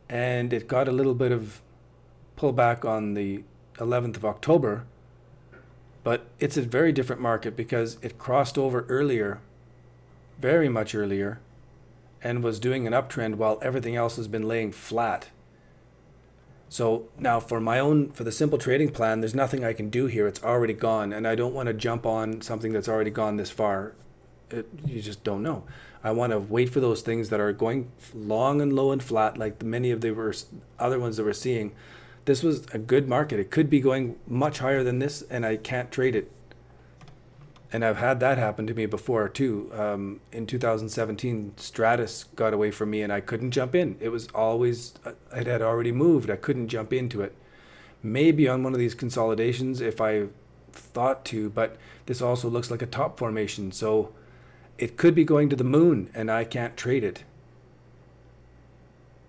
and it got a little bit of pullback on the 11th of October. But it's a very different market because it crossed over earlier, very much earlier, and was doing an uptrend while everything else has been laying flat. So now for the simple trading plan, there's nothing I can do here. It's already gone, and I don't want to jump on something that's already gone this far. You just don't know. I want to wait for those things that are going long and low and flat, like many of the other ones that we're seeing. This was a good market. It could be going much higher than this, and I can't trade it. And I've had that happen to me before too. In 2017, Stratus got away from me and I couldn't jump in. It was always, it had already moved. I couldn't jump into it. Maybe on one of these consolidations if I thought to, but this also looks like a top formation. So it could be going to the moon and I can't trade it.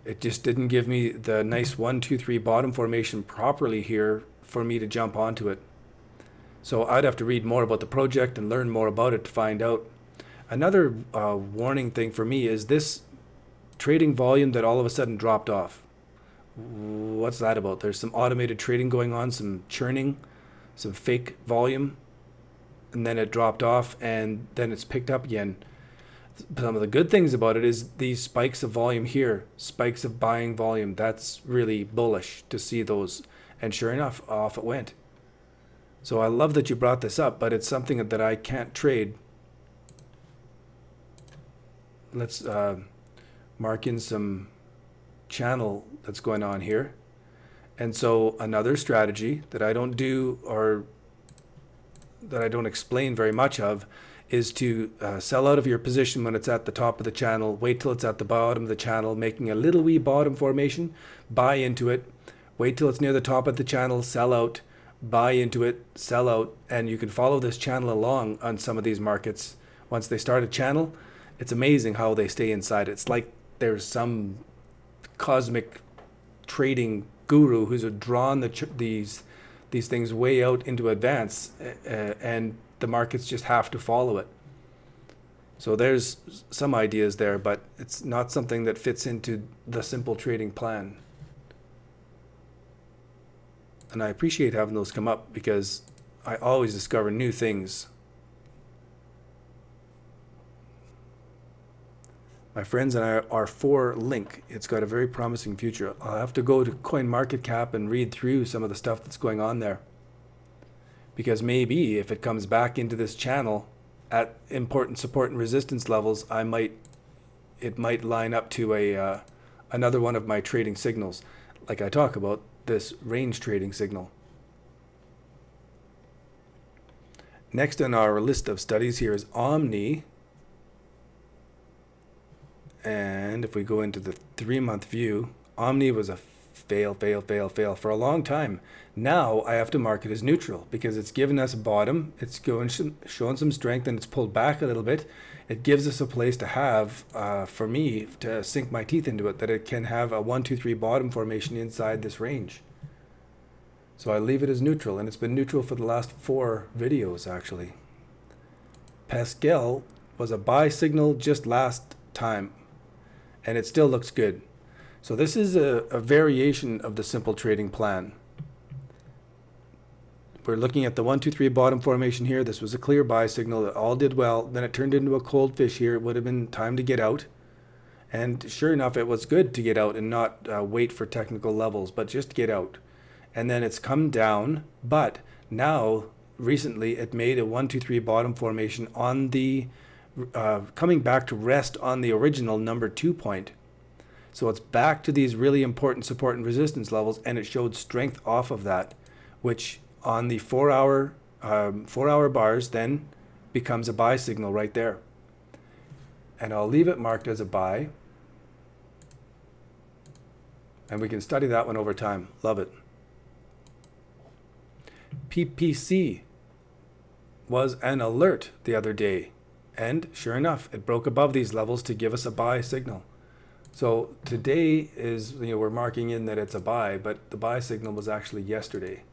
It just didn't give me the nice 1, 2, 3 bottom formation properly here for me to jump onto it. So I'd have to read more about the project and learn more about it to find out. Another warning thing for me is this trading volume that all of a sudden dropped off. What's that about? There's some automated trading going on, some churning, some fake volume, and then it dropped off and then it's picked up again. Some of the good things about it is these spikes of volume here, spikes of buying volume. That's really bullish to see those. And sure enough, off it went. So I love that you brought this up, but it's something that I can't trade. Let's mark in some channel that's going on here. And so another strategy that I don't do or that I don't explain very much of is to sell out of your position when it's at the top of the channel, wait till it's at the bottom of the channel, making a little wee bottom formation, buy into it, wait till it's near the top of the channel, sell out, buy into it, sell out, and you can follow this channel along on some of these markets. Once they start a channel, it's amazing how they stay inside. It's like there's some cosmic trading guru who's drawn these things way out into advance, and the markets just have to follow it. So there's some ideas there, but it's not something that fits into the simple trading plan. and I appreciate having those come up because I always discover new things. My friends and I are for Link. It's got a very promising future. I'll have to go to CoinMarketCap and read through some of the stuff that's going on there. Because maybe if it comes back into this channel at important support and resistance levels, it might line up to another one of my trading signals. Like I talk about this range trading signal. Next on our list of studies here is Omni. And if we go into the 3-month view, Omni was a fail for a long time. Now I have to mark it as neutral because it's given us a bottom, it's showing some strength, and it's pulled back a little bit. It gives us a place to have, for me, to sink my teeth into it, that it can have a 1, 2, 3 bottom formation inside this range. So I leave it as neutral, and it's been neutral for the last 4 videos actually. Pascal was a buy signal just last time, and it still looks good. So this is a variation of the simple trading plan. We're looking at the 1, 2, 3 bottom formation here. This was a clear buy signal. It all did well. Then it turned into a cold fish here. It would have been time to get out. And sure enough, it was good to get out and not wait for technical levels, but just get out. And then it's come down, but now recently it made a 1, 2, 3 bottom formation on the coming back to rest on the original number 2 point. So it's back to these really important support and resistance levels, and it showed strength off of that, which on the 4-hour bars then becomes a buy signal right there. And I'll leave it marked as a buy, and we can study that one over time. Love it. PPC was an alert the other day, and sure enough, it broke above these levels to give us a buy signal. So today is, we're marking in that it's a buy, but the buy signal was actually yesterday.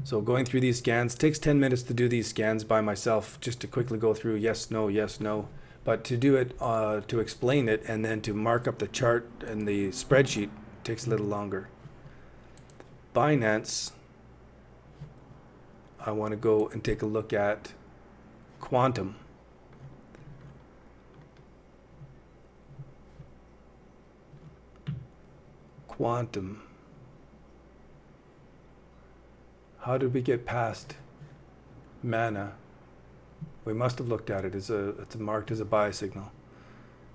So going through these scans takes 10 minutes to do these scans by myself, just to quickly go through yes, no. But to do it, to explain it, and then to mark up the chart and the spreadsheet takes a little longer. Binance, I want to go and take a look at Quantum. Quantum. How did we get past Mana? We must have looked at it as it's marked as a buy signal.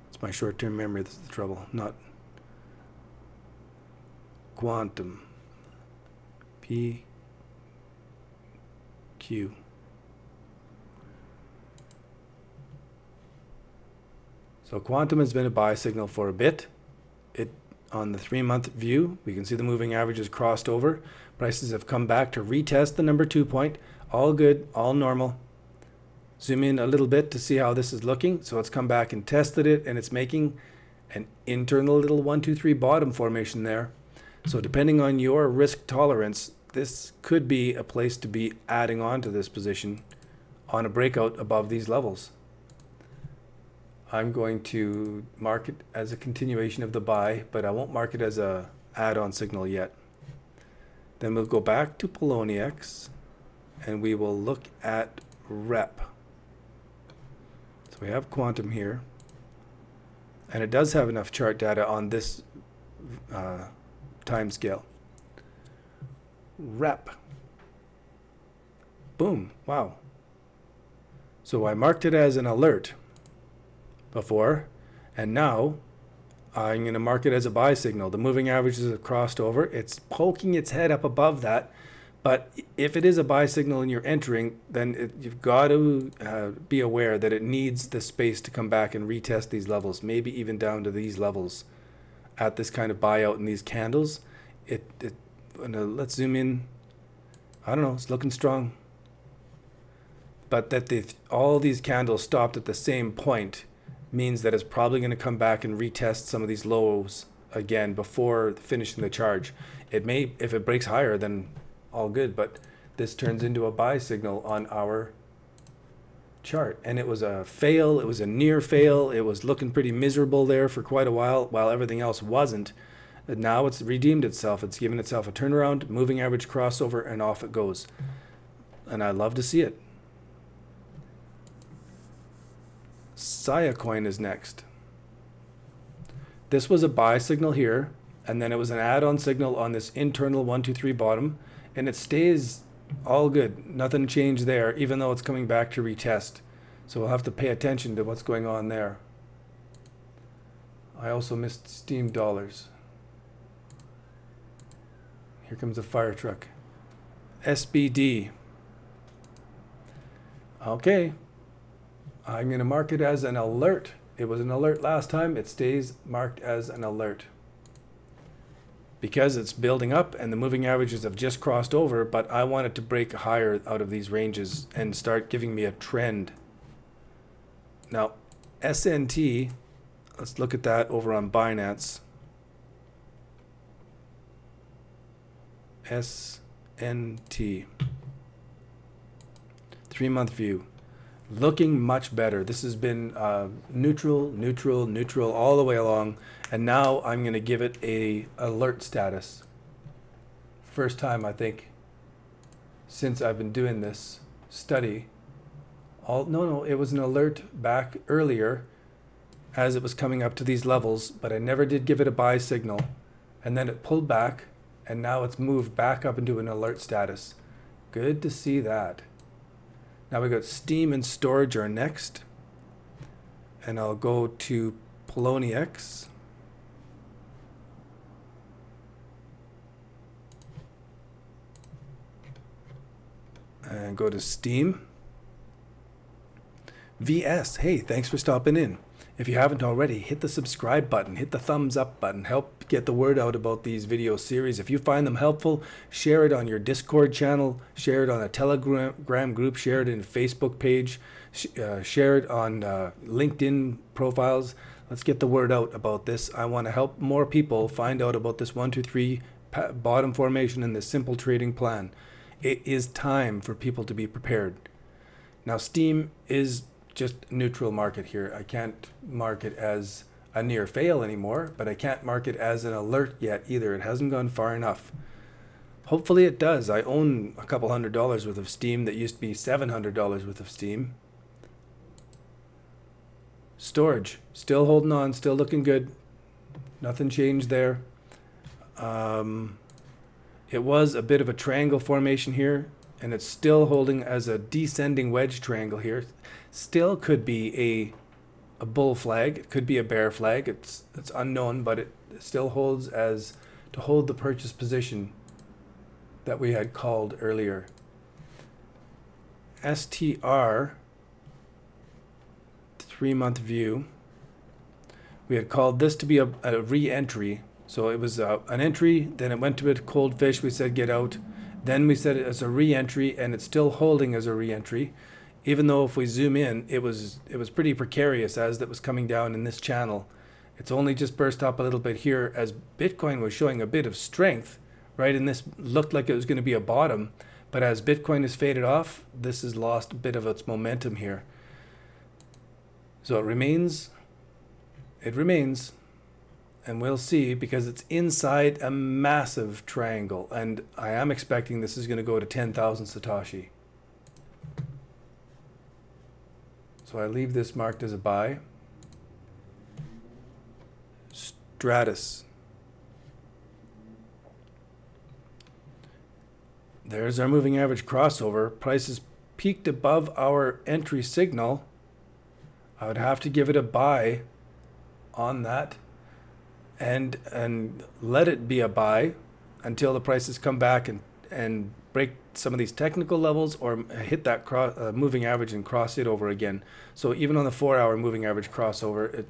It's my short-term memory that's the trouble, not Quantum. PQ. So Quantum has been a buy signal for a bit. On the 3-month view, we can see the moving averages crossed over. Prices have come back to retest the number 2 point. All good, all normal. Zoom in a little bit to see how this is looking. So it's come back and tested it, and it's making an internal little 1, 2, 3 bottom formation there. So depending on your risk tolerance, this could be a place to be adding on to this position on a breakout above these levels. I'm going to mark it as a continuation of the buy, but I won't mark it as a add-on signal yet. Then we'll go back to Poloniex, and we will look at rep. So we have Quantum here, and it does have enough chart data on this time scale. Rep. Boom. Wow. So I marked it as an alert before, and now I'm going to mark it as a buy signal. The moving averages have crossed over. It's poking its head up above that, but if it is a buy signal and you're entering, then you've got to be aware that it needs the space to come back and retest these levels, maybe even down to these levels at this kind of buyout in these candles. Let's zoom in. I don't know, it's looking strong, but that all these candles stopped at the same point means that it's probably going to come back and retest some of these lows again before finishing the charge. It may, if it breaks higher, then all good, but this turns into a buy signal on our chart. And it was a fail, it was a near fail, it was looking pretty miserable there for quite a while everything else wasn't. And now it's redeemed itself. It's given itself a turnaround, moving average crossover, and off it goes. And I love to see it. Coin is next. This was a buy signal here, and then it was an add-on signal on this internal 1, 2, 3 bottom, and it stays all good. Nothing changed there, even though it's coming back to retest. So we'll have to pay attention to what's going on there. I also missed Steam dollars. Here comes a fire truck. SBD. Okay. I'm going to mark it as an alert. It was an alert last time. It stays marked as an alert. Because it's building up and the moving averages have just crossed over, but I want it to break higher out of these ranges and start giving me a trend. Now, SNT, let's look at that over on Binance. SNT. 3-month view. Looking much better. This has been neutral, neutral, neutral all the way along, and now I'm going to give it a alert status. First time, I think, since I've been doing this study. No, it was an alert back earlier as it was coming up to these levels, but I never did give it a buy signal, and then it pulled back, and now it's moved back up into an alert status. Good to see that. Now we got Steam and storage are next, and I'll go to Poloniex. And go to Steam. VS, hey, thanks for stopping in. If you haven't already, hit the subscribe button, hit the thumbs up button, help get the word out about these video series. If you find them helpful, share it on your Discord channel, share it on a Telegram group, share it in a Facebook page, share it on LinkedIn profiles. Let's get the word out about this. I want to help more people find out about this 1, 2, 3 bottom formation and this simple trading plan. It is time for people to be prepared. Now, Steam is just neutral market here. I can't mark it as a near fail anymore, but I can't mark it as an alert yet either. It hasn't gone far enough. Hopefully it does. I own a couple $100 worth of Steam that used to be $700 worth of Steam. Storage, still holding on, still looking good. Nothing changed there. It was a bit of a triangle formation here, and it's still holding as a descending wedge triangle here. Still could be a bull flag. It could be a bear flag. It's unknown, but it still holds as to hold the purchase position that we had called earlier. STR 3-month view. We had called this to be a re-entry. So it was an entry, then it went to a cold fish. We said get out. Then we set it as a re-entry, and it's still holding as a re-entry. Even though if we zoom in, it was pretty precarious as that was coming down in this channel. It's only just burst up a little bit here as Bitcoin was showing a bit of strength, right? And this looked like it was going to be a bottom. But as Bitcoin has faded off, this has lost a bit of its momentum here. So it remains, and we'll see, because it's inside a massive triangle. And I am expecting this is going to go to 10,000 Satoshi. So I leave this marked as a buy. Stratus. There's our moving average crossover. Prices peaked above our entry signal. I would have to give it a buy on that and let it be a buy until the prices come back and break some of these technical levels or hit that moving average and cross it over again. So even on the 4-hour moving average crossover,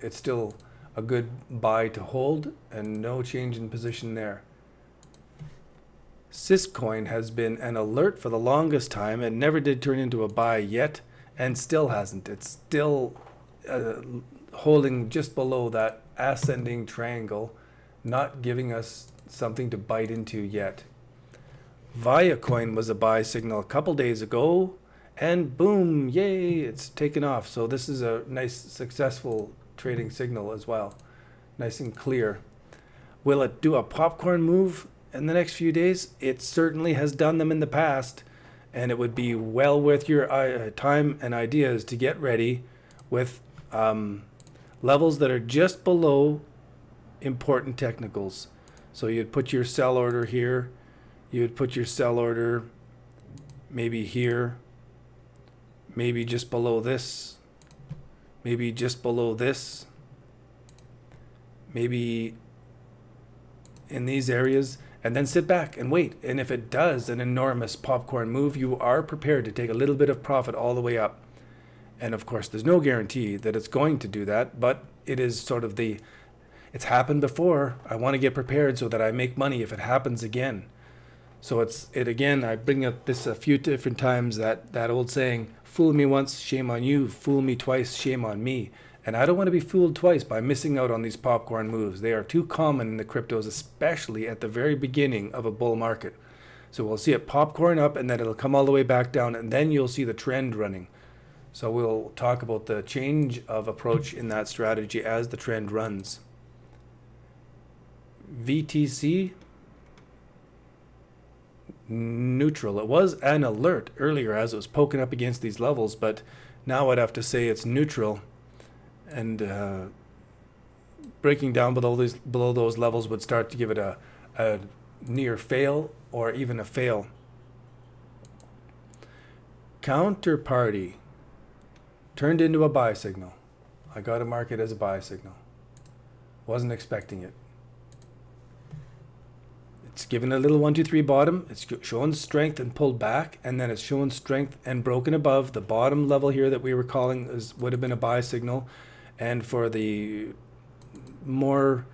it's still a good buy to hold and no change in position there. Syscoin has been an alert for the longest time and never did turn into a buy yet, and still hasn't. It's still holding just below that ascending triangle, not giving us something to bite into yet. Viacoin was a buy signal a couple days ago, and boom, yay, it's taken off. So this is a nice successful trading signal as well, nice and clear. Will it do a popcorn move in the next few days? It certainly has done them in the past, and it would be well worth your time and ideas to get ready with levels that are just below important technicals. So you'd put your sell order here, you'd put your sell order maybe here, maybe just below this, maybe just below this, maybe in these areas, and then sit back and wait. And if it does an enormous popcorn move, you are prepared to take a little bit of profit all the way up. And of course, there's no guarantee that it's going to do that, but it is sort of it's happened before. I want to get prepared so that I make money if it happens again. So again, I bring up this a few different times, that old saying, fool me once, shame on you, fool me twice, shame on me. And I don't want to be fooled twice by missing out on these popcorn moves. They are too common in the cryptos, especially at the very beginning of a bull market. So we'll see it popcorn up, and then it'll come all the way back down, and then you'll see the trend running. So we'll talk about the change of approach in that strategy as the trend runs. VTC, neutral. It was an alert earlier as it was poking up against these levels, but now I'd have to say it's neutral. And breaking down below those levels would start to give it a near fail or even a fail. Counterparty turned into a buy signal. I got to mark it as a buy signal. Wasn't expecting it. It's given a little 1, 2, 3 bottom. It's showing strength and pulled back, and then it's showing strength and broken above the bottom level here that we were calling would have been a buy signal. And for the more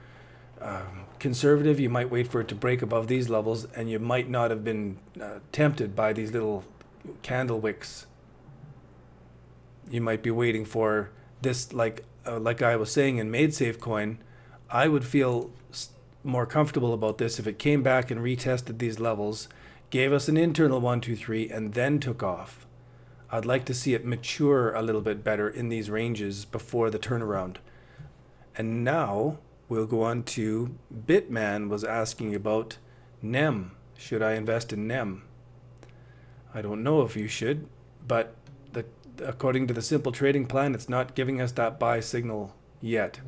conservative, you might wait for it to break above these levels, and you might not have been tempted by these little candle wicks. You might be waiting for this, like I was saying in MadeSafe coin, I would feel more comfortable about this if it came back and retested these levels, gave us an internal 1, 2, 3, and then took off. I'd like to see it mature a little bit better in these ranges before the turnaround. And now we'll go on to Bitman was asking about NEM. Should I invest in NEM? I don't know if you should, but according to the simple trading plan, it's not giving us that buy signal yet.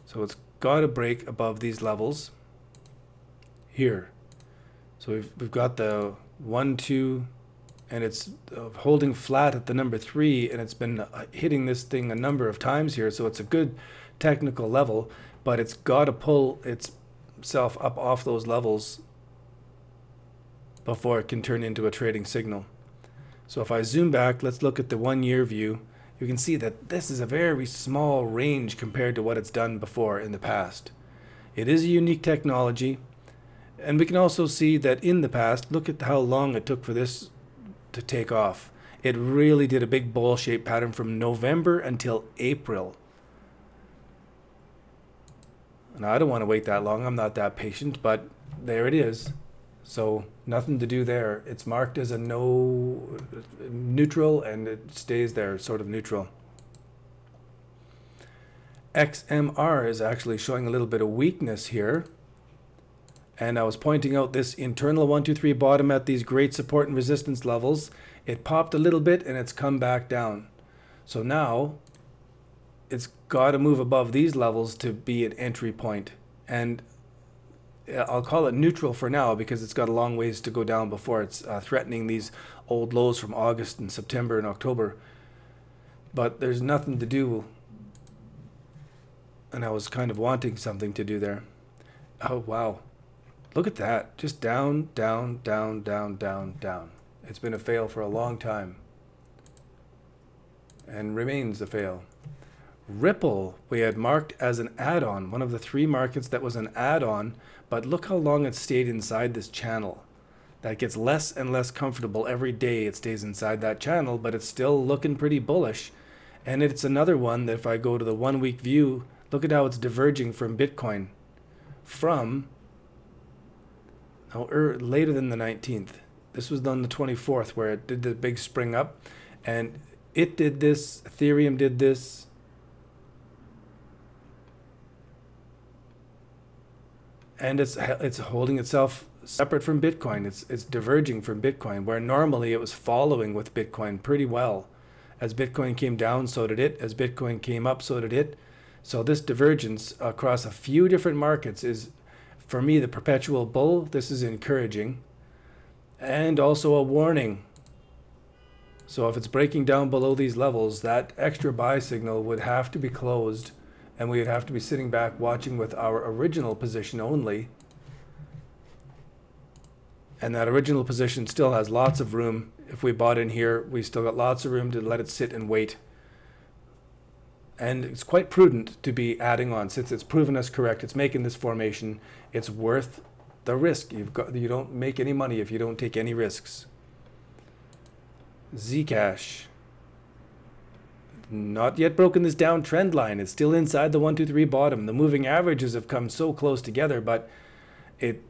So it's got to break above these levels here. So we've got the 1, 2, and it's holding flat at the number 3, and it's been hitting this thing a number of times here, so it's a good technical level, but it's got to pull itself up off those levels before it can turn into a trading signal. So if I zoom back, let's look at the 1-year view. You can see that this is a very small range compared to what it's done before in the past. It is a unique technology, and we can also see that in the past, look at how long it took for this to take off. It really did a big bowl shape pattern from November until April. Now I don't want to wait that long, I'm not that patient, but there it is. So nothing to do there. It's marked as a neutral, and it stays there, sort of neutral. XMR is actually showing a little bit of weakness here. And I was pointing out this internal 1, 2, 3 bottom at these great support and resistance levels. It popped a little bit and it's come back down. So now it's got to move above these levels to be an entry point. And I'll call it neutral for now because it's got a long ways to go down before it's threatening these old lows from August and September and October. But there's nothing to do. And I was kind of wanting something to do there. Oh, wow. Look at that. Just down, down, down, down, down, down. It's been a fail for a long time. And remains a fail. Ripple, we had marked as an add-on, one of the 3 markets that was an add-on, but look how long it stayed inside this channel. That gets less and less comfortable every day. It stays inside that channel, but it's still looking pretty bullish. And it's another one that if I go to the 1-week view, look at how it's diverging from Bitcoin. From later than the 19th. This was on the 24th where it did the big spring up, and it did this, Ethereum did this, and it's holding itself separate from Bitcoin. It's diverging from Bitcoin, where normally it was following with Bitcoin pretty well. As Bitcoin came down, so did it. As Bitcoin came up, so did it. So this divergence across a few different markets is, for me, the perpetual bull. This is encouraging, and also a warning. So if it's breaking down below these levels, that extra buy signal would have to be closed, and we would have to be sitting back watching with our original position only. And that original position still has lots of room. If we bought in here, we still got lots of room to let it sit and wait. And it's quite prudent to be adding on, since it's proven us correct. It's making this formation. It's worth the risk. You don't make any money if you don't take any risks. Zcash. Not yet broken this down trend line. It's still inside the 1, 2, 3 bottom. The moving averages have come so close together, but it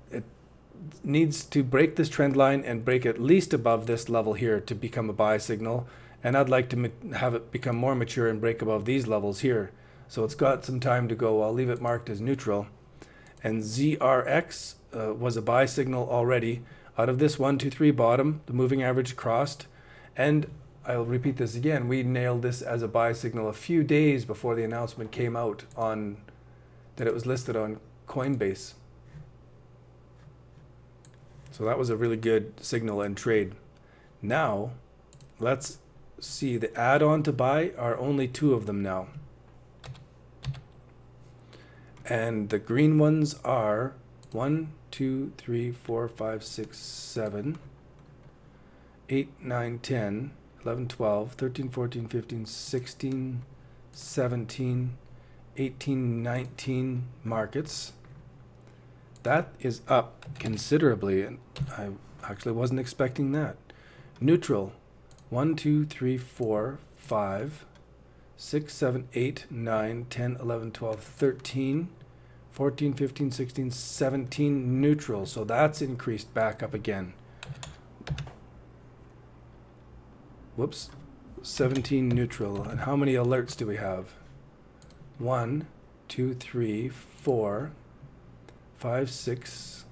needs to break this trend line and break at least above this level here to become a buy signal. And I'd like to have it become more mature and break above these levels here. So it's got some time to go. I'll leave it marked as neutral. And ZRX was a buy signal already. Out of this 1, 2, 3 bottom, the moving average crossed. And I'll repeat this again. We nailed this as a buy signal a few days before the announcement came out on that it was listed on Coinbase. So that was a really good signal and trade. Now, let's see. The add-on to buy are only 2 of them now. And the green ones are 1, 2, 3, 4, 5, 6, 7, 8, 9, 10, 11, 12, 13, 14, 15, 16, 17, 18, 19 markets. That is up considerably, and I actually wasn't expecting that. Neutral, 1, 2, 3, 4, 5, 6, 7, 8, 9, 10, 11, 12, 13, 14, 15, 16, 17 neutral. So that's increased back up again. Whoops, 17 neutral. And how many alerts do we have? 1, 2, 3, 4, 5, 6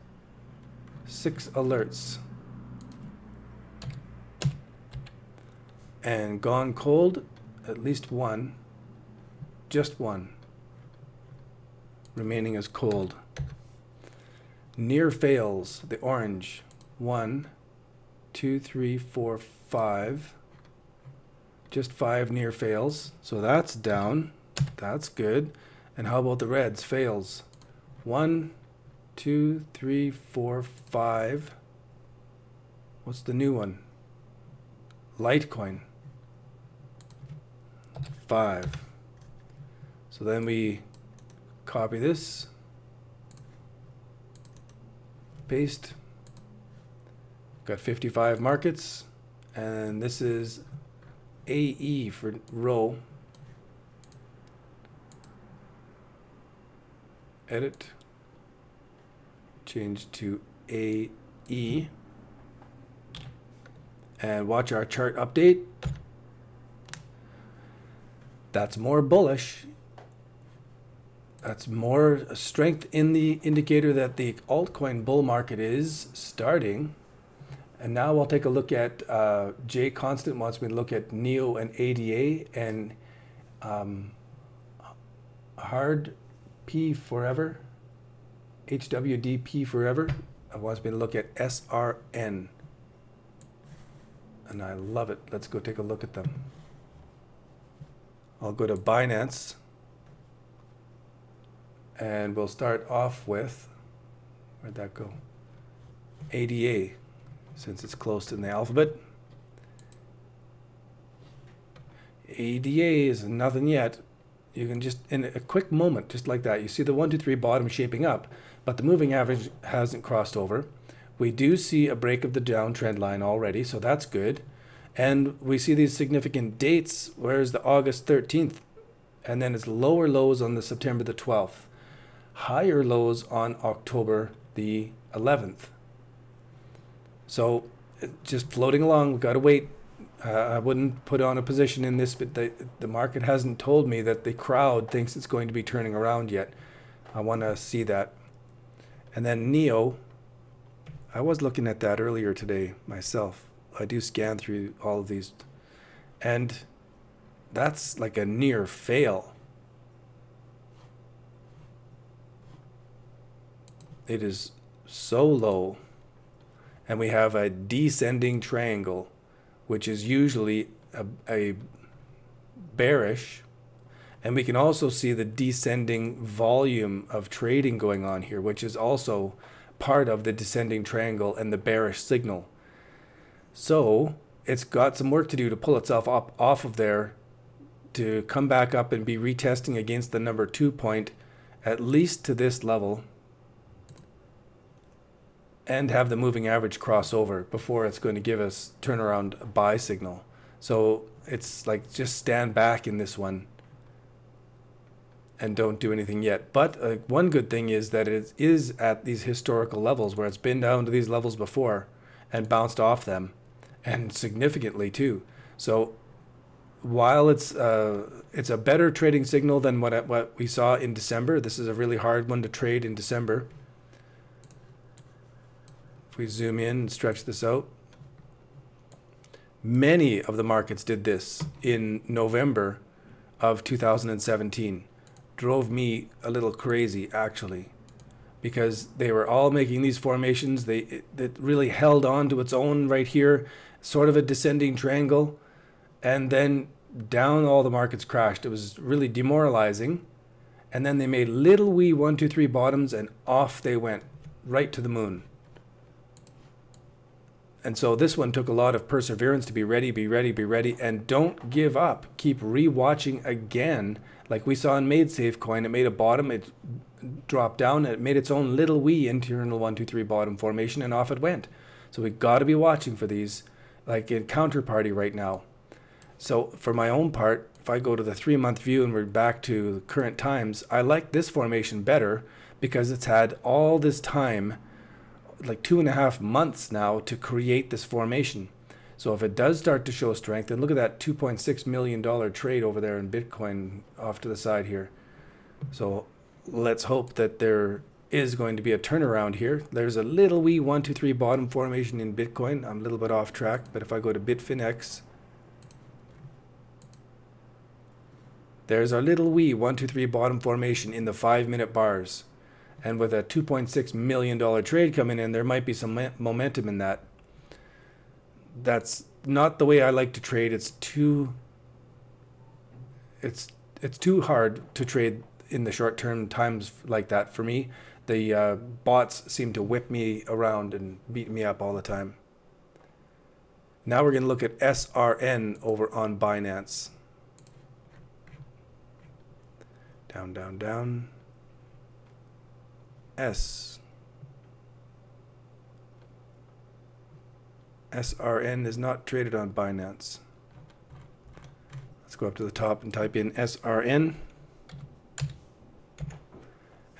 alerts. And gone cold, at least 1, just 1 remaining as cold. Near fails, the orange, 1, 2, 3, 4, 5, just 5 near fails, so that's down. That's good. And how about the reds? Fails, 1, 2, 3, 4, 5. What's the new one? Litecoin, 5. So then we copy this, paste, got 55 markets, and this is AE for row. Edit, change to AE, and watch our chart update. That's more bullish. That's more strength in the indicator that the altcoin bull market is starting. And now I'll take a look at J Constant wants me to look at NEO and ADA, and Hard P Forever, HWDP Forever, wants me to look at SRN. And I love it. Let's go take a look at them. I'll go to Binance, and we'll start off with, where'd that go? ADA, since it's close in the alphabet. ADA is nothing yet. You can just, in a quick moment, just like that, you see the 1, 2, 3 bottom shaping up, but the moving average hasn't crossed over. We do see a break of the downtrend line already, so that's good. And we see these significant dates. Where's the August 13th? And then it's lower lows on the September the 12th. Higher lows on October the 11th. So just floating along, we've got to wait. I wouldn't put on a position in this, but the market hasn't told me that the crowd thinks it's going to be turning around yet. I want to see that. And then Neo, I was looking at that earlier today myself. I do scan through all of these, and that's like a near fail. It is so low, and we have a descending triangle, which is usually a bearish, and we can also see the descending volume of trading going on here, which is also part of the descending triangle and the bearish signal. So it's got some work to do to pull itself up off of there, to come back up and be retesting against the number 2 point, at least to this level, and have the moving average cross over before it's going to give us turnaround buy signal. So it's like, just stand back in this one and don't do anything yet. But one good thing is that it is at these historical levels, where it's been down to these levels before and bounced off them, and significantly too. So while it's a better trading signal than what we saw in December, this is a really hard one to trade in December. If we zoom in and stretch this out, many of the markets did this in November of 2017. Drove me a little crazy, actually, because they were all making these formations. It really held on to its own right here, sort of a descending triangle, and then down all the markets crashed. It was really demoralizing. And then they made little wee 1, 2, 3 bottoms, and off they went right to the moon. And so this one took a lot of perseverance to be ready, and don't give up. Keep rewatching again, like we saw in MadeSafe coin. It made a bottom, it dropped down, and it made its own little wee internal 1, 2, 3 bottom formation, and off it went. So we got to be watching for these, like in Counterparty right now. So for my own part, if I go to the 3-month view and we're back to current times, I like this formation better because it's had all this time, like 2.5 months now, to create this formation. So if it does start to show strength, and look at that $2.6 million trade over there in Bitcoin off to the side here. So let's hope that there is going to be a turnaround here. There's a little wee 1, 2, 3 bottom formation in Bitcoin. I'm a little bit off track, but if I go to Bitfinex, there's our little wee 1, 2, 3 bottom formation in the 5-minute bars. And with a $2.6 million trade coming in, there might be some momentum in that. That's not the way I like to trade. It's too hard to trade in the short-term times like that for me. The bots seem to whip me around and beat me up all the time. Now we're going to look at SRN over on Binance. Down, down, down. SRN is not traded on Binance. Let's go up to the top and type in SRN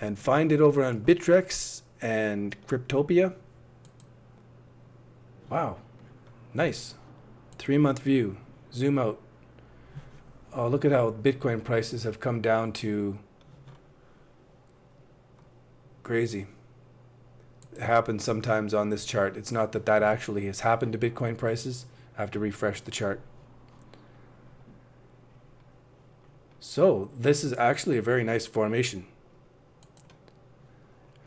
and find it over on Bittrex and Cryptopia. Wow, nice. 3-month view. Zoom out. Oh, look at how Bitcoin prices have come down to crazy. It happens sometimes on this chart. It's not that actually has happened to Bitcoin prices. I have to refresh the chart. So this is actually a very nice formation.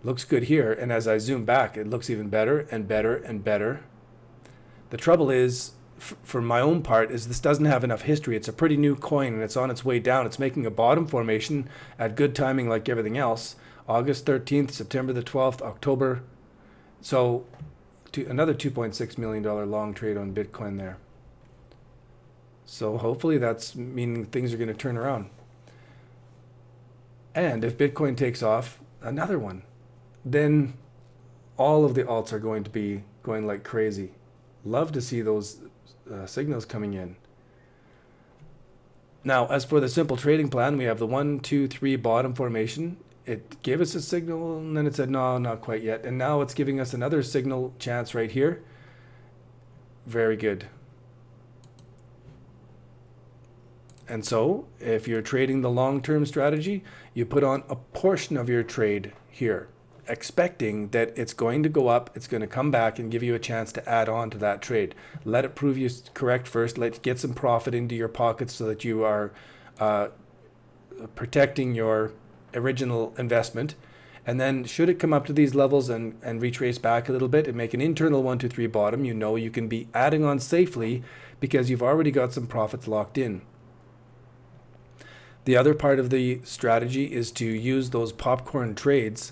It looks good here, and as I zoom back, it looks even better and better and better. The trouble is, for my own part, is this doesn't have enough history. It's a pretty new coin, and it's on its way down. It's making a bottom formation at good timing like everything else. August 13th, September the 12th, October. So another $2.6 million long trade on Bitcoin there. So hopefully that's meaning things are going to turn around. And if Bitcoin takes off, another one. Then all of the alts are going to be going like crazy. Love to see those signals coming in. Now, as for the simple trading plan, we have the 1, 2, 3 bottom formation. It gave us a signal, and then it said, no, not quite yet. And now it's giving us another signal chance right here. Very good. And so, if you're trading the long-term strategy, you put on a portion of your trade here. expecting that it's going to go up, it's going to come back and give you a chance to add on to that trade. Let it prove you correct first. Let's get some profit into your pockets so that you are protecting your original investment. And then should it come up to these levels and retrace back a little bit and make an internal 1, 2, 3 bottom, you know you can be adding on safely because you've already got some profits locked in. The other part of the strategy is to use those popcorn trades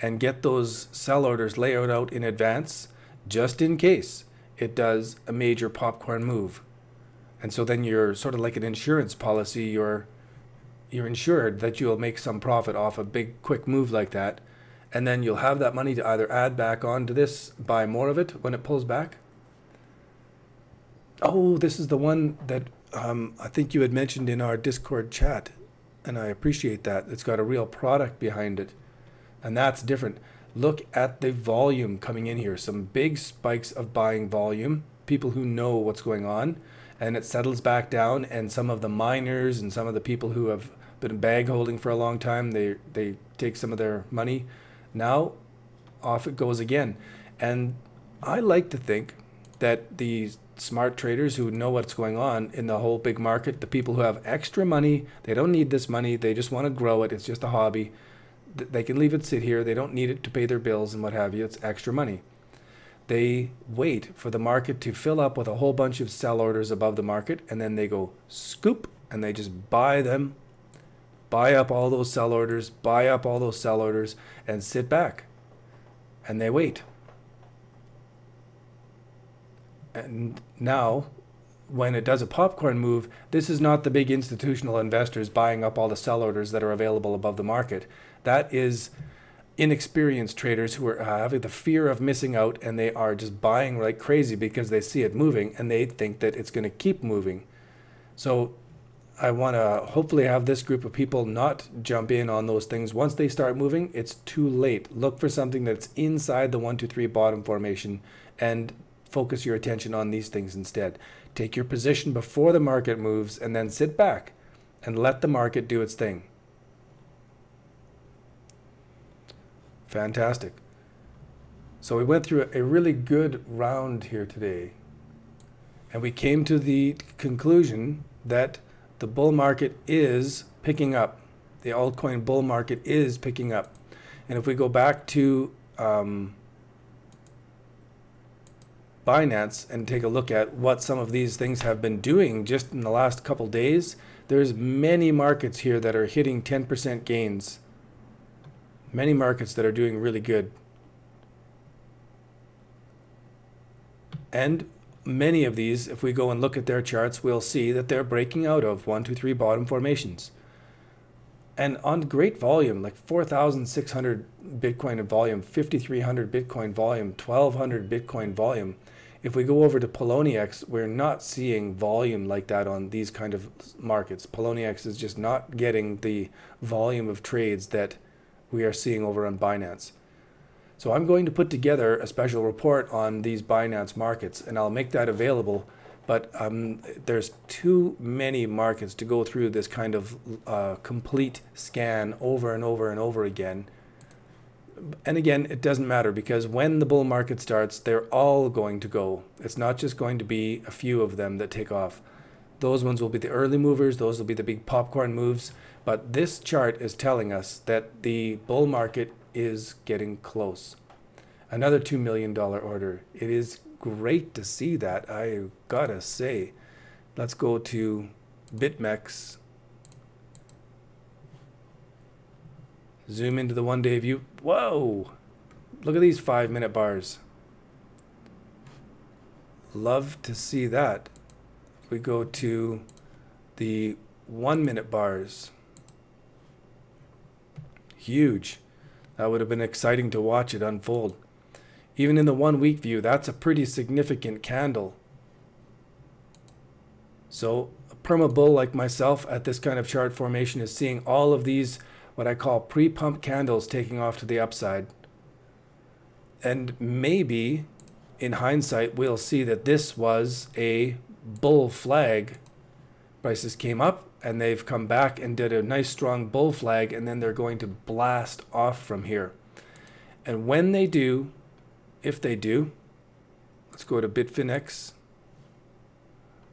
and get those sell orders laid out in advance just in case it does a major popcorn move. And so then you're sort of like an insurance policy. You're insured that you'll make some profit off a big quick move like that, and then you'll have that money to either add back onto this, buy more of it when it pulls back. Oh, this is the one that I think you had mentioned in our Discord chat, and I appreciate that. It's got a real product behind it, and that's different. Look at the volume coming in here. Some big spikes of buying volume, people who know what's going on, and it settles back down, and some of the miners and some of the people who have been bag holding for a long time, they take some of their money. Now off it goes again. And I like to think that the smart traders who know what's going on in the whole big market, the people who have extra money, they don't need this money, they just want to grow it, it's just a hobby, they can leave it sit here, they don't need it to pay their bills and what have you, it's extra money. They wait for the market to fill up with a whole bunch of sell orders above the market, and then they go scoop and they just buy them, buy up all those sell orders, buy up all those sell orders, and sit back and they wait. And now when it does a popcorn move, this is not the big institutional investors buying up all the sell orders that are available above the market. That is inexperienced traders who are having the fear of missing out, and they are just buying like crazy because they see it moving and they think that it's going to keep moving. So I want to hopefully have this group of people not jump in on those things. Once they start moving, it's too late. Look for something that's inside the 1, 2, 3 bottom formation and focus your attention on these things instead. Take your position before the market moves and then sit back and let the market do its thing. Fantastic. So we went through a really good round here today, and we came to the conclusion that the bull market is picking up. The altcoin bull market is picking up. And if we go back to Binance and take a look at what some of these things have been doing just in the last couple days, there's many markets here that are hitting 10% gains. Many markets that are doing really good. And many of these, if we go and look at their charts, we'll see that they're breaking out of 1, 2, 3 bottom formations. And on great volume, like 4,600 Bitcoin in volume, 5,300 Bitcoin volume, 1,200 Bitcoin volume. If we go over to Poloniex, we're not seeing volume like that on these kind of markets. Poloniex is just not getting the volume of trades that we are seeing over on Binance. So I'm going to put together a special report on these Binance markets, and I'll make that available. But there's too many markets to go through this kind of complete scan over and over and over again. And again, it doesn't matter, because when the bull market starts, they're all going to go. It's not just going to be a few of them that take off. Those ones will be the early movers. Those will be the big popcorn moves. But this chart is telling us that the bull market is getting close. Another $2 million order. It is great to see that, I gotta say. Let's go to BitMEX. Zoom into the one-day view. Whoa! Look at these 5-minute bars. Love to see that. If we go to the 1-minute bars. Huge. That would have been exciting to watch it unfold. Even in the 1-week view, that's a pretty significant candle. So a perma bull like myself at this kind of chart formation is seeing all of these, what I call pre-pump candles, taking off to the upside. And maybe in hindsight, we'll see that this was a bull flag. Prices came up and they've come back and did a nice strong bull flag, and then they're going to blast off from here. And when they do, if they do, let's go to Bitfinex.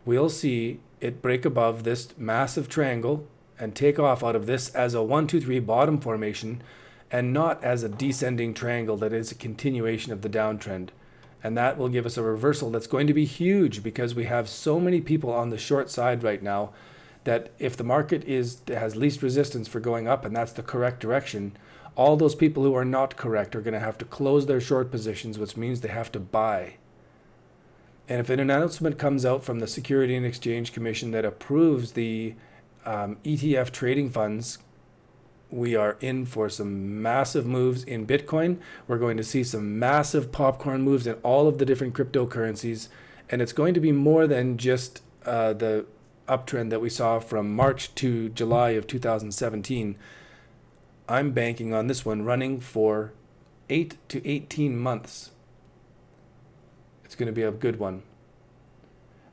We'll see it break above this massive triangle and take off out of this as a 1, 2, 3 bottom formation, and not as a descending triangle that is a continuation of the downtrend. And that will give us a reversal that's going to be huge, because we have so many people on the short side right now that if the market has least resistance for going up, and that's the correct direction, all those people who are not correct are going to have to close their short positions, which means they have to buy. And if an announcement comes out from the Security and Exchange Commission that approves the ETF trading funds, we are in for some massive moves in Bitcoin. We're going to see some massive popcorn moves in all of the different cryptocurrencies. And it's going to be more than just the uptrend that we saw from March to July of 2017. I'm banking on this one running for 8 to 18 months. It's going to be a good one.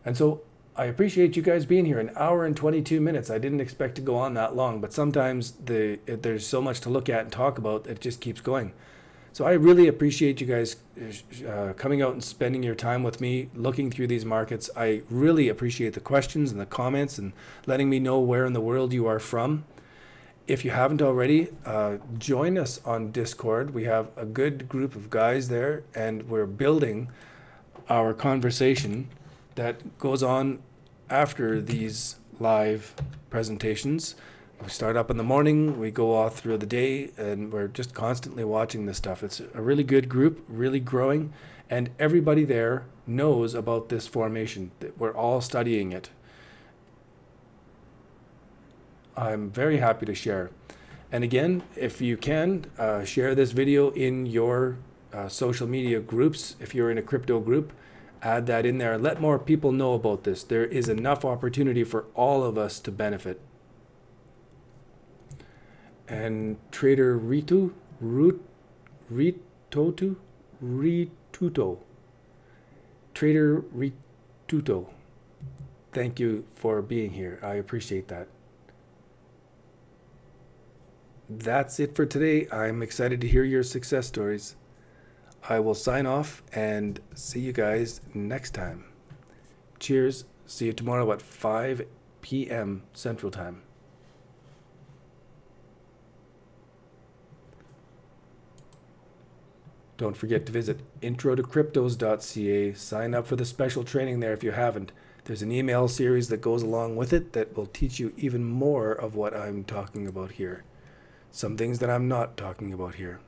And so I appreciate you guys being here. An hour and 22 minutes. I didn't expect to go on that long, but sometimes there's so much to look at and talk about that it just keeps going. So I really appreciate you guys coming out and spending your time with me, looking through these markets. I really appreciate the questions and the comments and letting me know where in the world you are from. If you haven't already, join us on Discord. We have a good group of guys there, and we're building our conversation that goes on after these live presentations. We start up in the morning, we go all through the day, and we're just constantly watching this stuff. It's a really good group, really growing, and everybody there knows about this formation. We're all studying it. I'm very happy to share. And again, if you can, share this video in your social media groups. If you're in a crypto group, add that in there. Let more people know about this. There is enough opportunity for all of us to benefit. And Trader Rituto, Trader Rituto, thank you for being here. I appreciate that. That's it for today. I'm excited to hear your success stories. I will sign off and see you guys next time. Cheers. See you tomorrow at 5 p.m. Central Time. Don't forget to visit introdocryptos.ca. Sign up for the special training there if you haven't. There's an email series that goes along with it that will teach you even more of what I'm talking about here. Some things that I'm not talking about here.